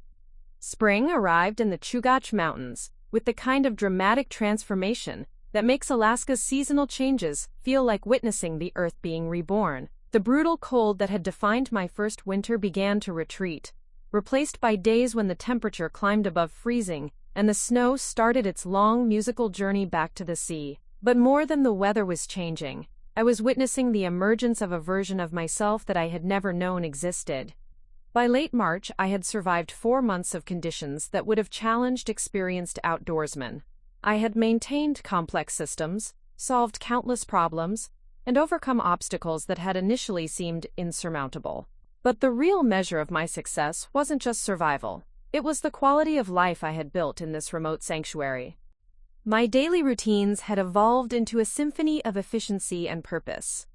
Spring arrived in the Chugach Mountains, with the kind of dramatic transformation that makes Alaska's seasonal changes feel like witnessing the earth being reborn. The brutal cold that had defined my first winter began to retreat, replaced by days when the temperature climbed above freezing and the snow started its long musical journey back to the sea. But more than the weather was changing, I was witnessing the emergence of a version of myself that I had never known existed. By late March, I had survived 4 months of conditions that would have challenged experienced outdoorsmen. I had maintained complex systems, solved countless problems, and overcome obstacles that had initially seemed insurmountable. But the real measure of my success wasn't just survival. It was the quality of life I had built in this remote sanctuary. My daily routines had evolved into a symphony of efficiency and purpose.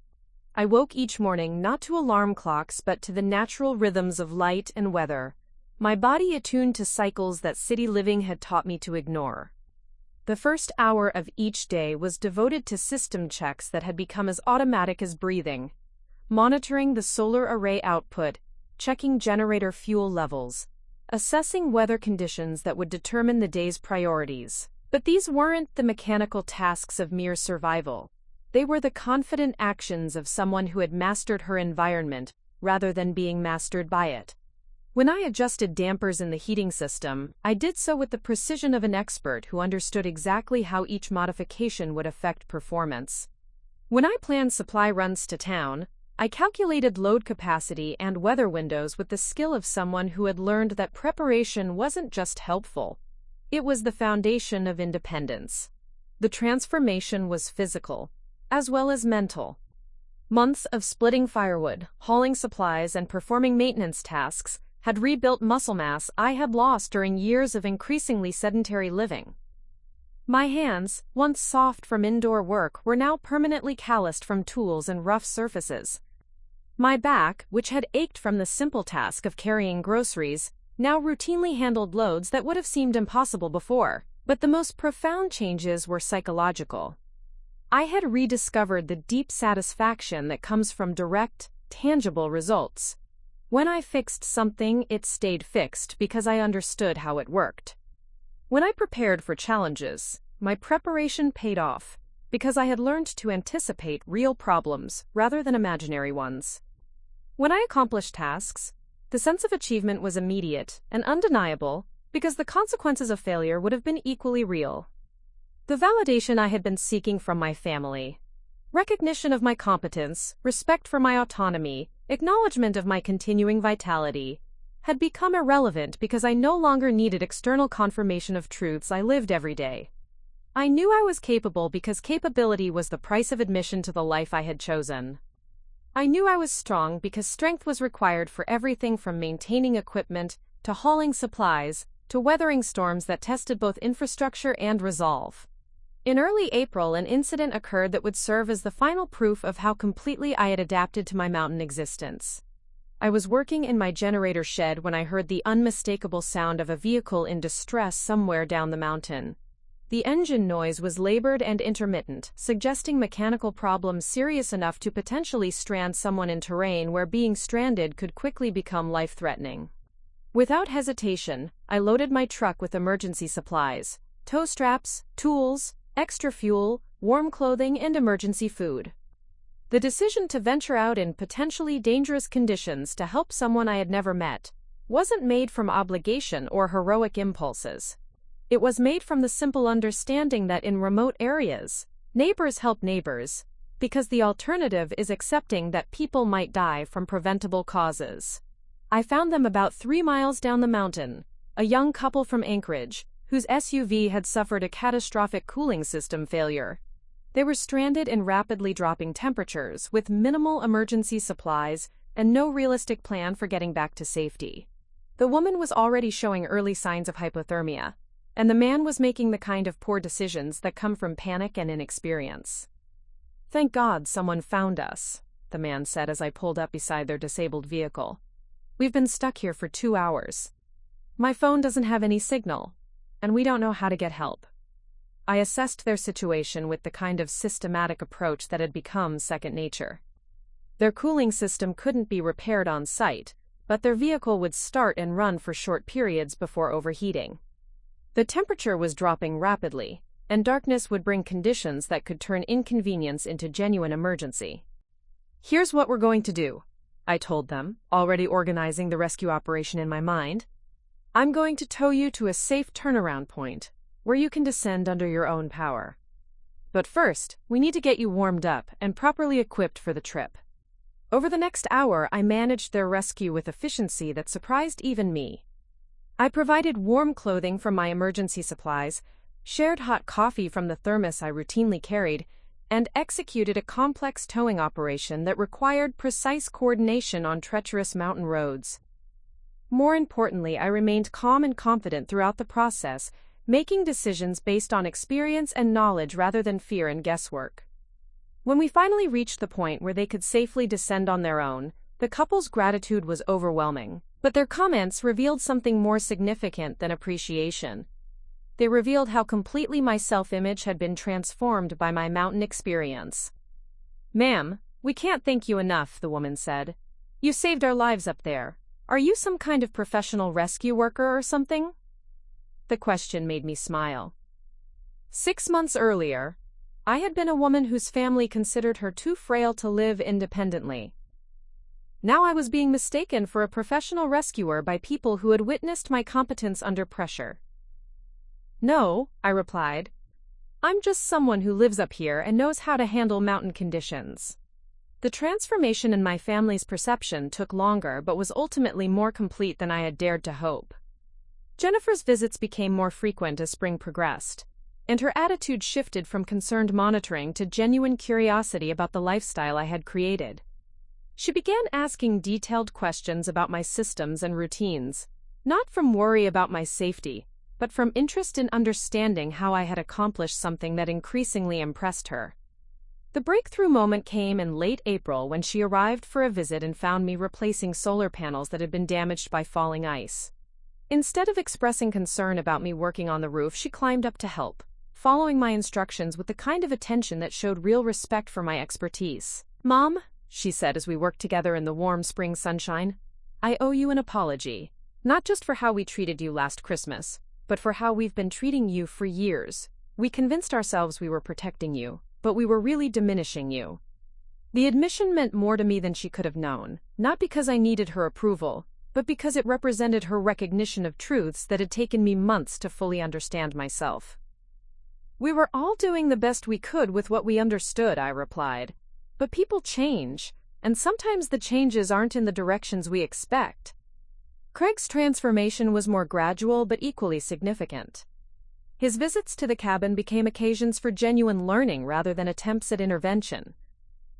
I woke each morning not to alarm clocks but to the natural rhythms of light and weather, my body attuned to cycles that city living had taught me to ignore. The first hour of each day was devoted to system checks that had become as automatic as breathing, monitoring the solar array output, checking generator fuel levels, assessing weather conditions that would determine the day's priorities. But these weren't the mechanical tasks of mere survival. They were the confident actions of someone who had mastered her environment rather than being mastered by it. When I adjusted dampers in the heating system, I did so with the precision of an expert who understood exactly how each modification would affect performance. When I planned supply runs to town, I calculated load capacity and weather windows with the skill of someone who had learned that preparation wasn't just helpful. It was the foundation of independence. The transformation was physical, as well as mental. Months of splitting firewood, hauling supplies, and performing maintenance tasks had rebuilt muscle mass I had lost during years of increasingly sedentary living. My hands, once soft from indoor work, were now permanently calloused from tools and rough surfaces. My back, which had ached from the simple task of carrying groceries, now routinely handled loads that would have seemed impossible before. But the most profound changes were psychological. I had rediscovered the deep satisfaction that comes from direct, tangible results. When I fixed something, it stayed fixed because I understood how it worked. When I prepared for challenges, my preparation paid off because I had learned to anticipate real problems rather than imaginary ones. When I accomplished tasks, the sense of achievement was immediate and undeniable because the consequences of failure would have been equally real. The validation I had been seeking from my family, recognition of my competence, respect for my autonomy, acknowledgement of my continuing vitality, had become irrelevant because I no longer needed external confirmation of truths I lived every day. I knew I was capable because capability was the price of admission to the life I had chosen. I knew I was strong because strength was required for everything from maintaining equipment to hauling supplies to weathering storms that tested both infrastructure and resolve. In early April, an incident occurred that would serve as the final proof of how completely I had adapted to my mountain existence. I was working in my generator shed when I heard the unmistakable sound of a vehicle in distress somewhere down the mountain. The engine noise was labored and intermittent, suggesting mechanical problems serious enough to potentially strand someone in terrain where being stranded could quickly become life-threatening. Without hesitation, I loaded my truck with emergency supplies, tow straps, tools, extra fuel, warm clothing, and emergency food. The decision to venture out in potentially dangerous conditions to help someone I had never met wasn't made from obligation or heroic impulses. It was made from the simple understanding that in remote areas, neighbors help neighbors, because the alternative is accepting that people might die from preventable causes. I found them about 3 miles down the mountain, a young couple from Anchorage, whose SUV had suffered a catastrophic cooling system failure. They were stranded in rapidly dropping temperatures with minimal emergency supplies and no realistic plan for getting back to safety. The woman was already showing early signs of hypothermia, and the man was making the kind of poor decisions that come from panic and inexperience. "Thank God someone found us," the man said as I pulled up beside their disabled vehicle. "We've been stuck here for 2 hours. My phone doesn't have any signal, and we don't know how to get help." I assessed their situation with the kind of systematic approach that had become second nature. Their cooling system couldn't be repaired on site, but their vehicle would start and run for short periods before overheating. The temperature was dropping rapidly, and darkness would bring conditions that could turn inconvenience into genuine emergency. "Here's what we're going to do," I told them, already organizing the rescue operation in my mind. "I'm going to tow you to a safe turnaround point, where you can descend under your own power. But first, we need to get you warmed up and properly equipped for the trip. Over the next hour, I managed their rescue with efficiency that surprised even me. I provided warm clothing from my emergency supplies, shared hot coffee from the thermos I routinely carried, and executed a complex towing operation that required precise coordination on treacherous mountain roads. More importantly, I remained calm and confident throughout the process, making decisions based on experience and knowledge rather than fear and guesswork. When we finally reached the point where they could safely descend on their own, the couple's gratitude was overwhelming, but their comments revealed something more significant than appreciation. They revealed how completely my self-image had been transformed by my mountain experience. "Ma'am, we can't thank you enough," the woman said. "You saved our lives up there. Are you some kind of professional rescue worker or something?" The question made me smile. 6 months earlier, I had been a woman whose family considered her too frail to live independently. Now I was being mistaken for a professional rescuer by people who had witnessed my competence under pressure. "No," I replied. "I'm just someone who lives up here and knows how to handle mountain conditions." The transformation in my family's perception took longer but was ultimately more complete than I had dared to hope. Jennifer's visits became more frequent as spring progressed, and her attitude shifted from concerned monitoring to genuine curiosity about the lifestyle I had created. She began asking detailed questions about my systems and routines, not from worry about my safety, but from interest in understanding how I had accomplished something that increasingly impressed her. The breakthrough moment came in late April when she arrived for a visit and found me replacing solar panels that had been damaged by falling ice. Instead of expressing concern about me working on the roof, she climbed up to help, following my instructions with the kind of attention that showed real respect for my expertise. "Mom," she said as we worked together in the warm spring sunshine, "I owe you an apology, not just for how we treated you last Christmas, but for how we've been treating you for years. We convinced ourselves we were protecting you, but we were really diminishing you." The admission meant more to me than she could have known, not because I needed her approval, but because it represented her recognition of truths that had taken me months to fully understand myself. "We were all doing the best we could with what we understood," I replied. "But people change, and sometimes the changes aren't in the directions we expect." Craig's transformation was more gradual but equally significant. His visits to the cabin became occasions for genuine learning rather than attempts at intervention.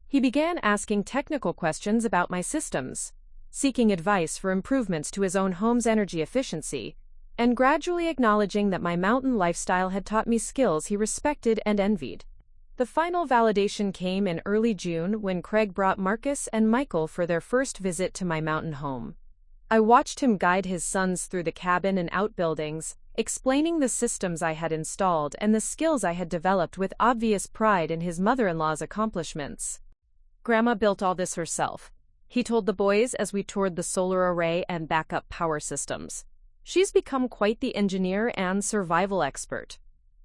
He began asking technical questions about my systems, seeking advice for improvements to his own home's energy efficiency, and gradually acknowledging that my mountain lifestyle had taught me skills he respected and envied. The final validation came in early June when Craig brought Marcus and Michael for their first visit to my mountain home. I watched him guide his sons through the cabin and outbuildings, explaining the systems I had installed and the skills I had developed with obvious pride in his mother-in-law's accomplishments. "Grandma built all this herself," he told the boys as we toured the solar array and backup power systems. "She's become quite the engineer and survival expert."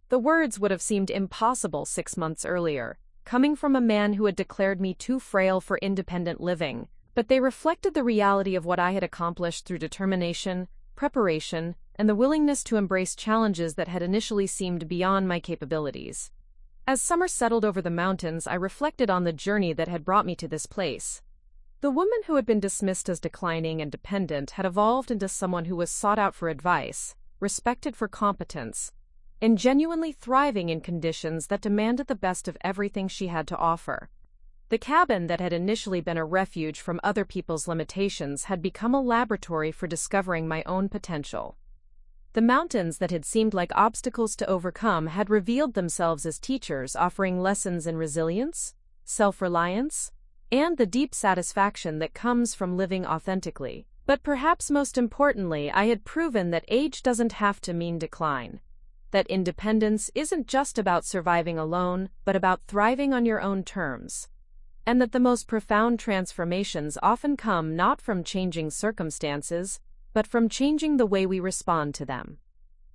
The words would have seemed impossible 6 months earlier, coming from a man who had declared me too frail for independent living, but they reflected the reality of what I had accomplished through determination, preparation, and the willingness to embrace challenges that had initially seemed beyond my capabilities. As summer settled over the mountains, I reflected on the journey that had brought me to this place. The woman who had been dismissed as declining and dependent had evolved into someone who was sought out for advice, respected for competence, and genuinely thriving in conditions that demanded the best of everything she had to offer. The cabin that had initially been a refuge from other people's limitations had become a laboratory for discovering my own potential. The mountains that had seemed like obstacles to overcome had revealed themselves as teachers, offering lessons in resilience, self-reliance, and the deep satisfaction that comes from living authentically. But perhaps most importantly, I had proven that age doesn't have to mean decline. That independence isn't just about surviving alone, but about thriving on your own terms. And that the most profound transformations often come not from changing circumstances, but from changing the way we respond to them.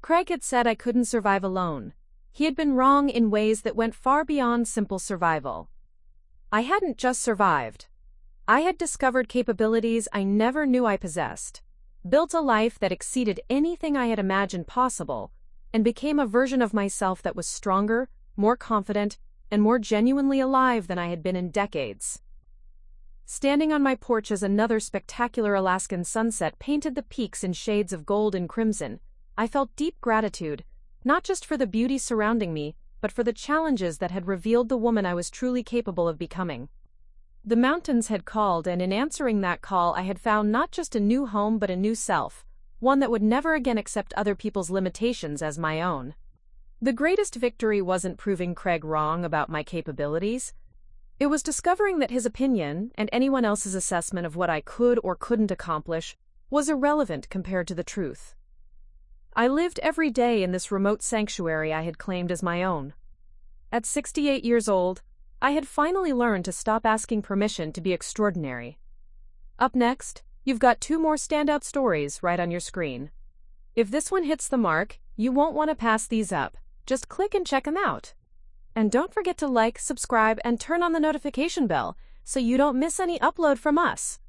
Craig had said I couldn't survive alone. He had been wrong in ways that went far beyond simple survival. I hadn't just survived. I had discovered capabilities I never knew I possessed, built a life that exceeded anything I had imagined possible, and became a version of myself that was stronger, more confident, and more genuinely alive than I had been in decades. Standing on my porch as another spectacular Alaskan sunset painted the peaks in shades of gold and crimson, I felt deep gratitude, not just for the beauty surrounding me, but for the challenges that had revealed the woman I was truly capable of becoming. The mountains had called, and in answering that call I had found not just a new home but a new self, one that would never again accept other people's limitations as my own. The greatest victory wasn't proving Craig wrong about my capabilities. It was discovering that his opinion, and anyone else's assessment of what I could or couldn't accomplish, was irrelevant compared to the truth. I lived every day in this remote sanctuary I had claimed as my own. At 68 years old, I had finally learned to stop asking permission to be extraordinary. Up next, you've got 2 more standout stories right on your screen. If this one hits the mark, you won't want to pass these up. Just click and check them out. And don't forget to like, subscribe, and turn on the notification bell so you don't miss any upload from us.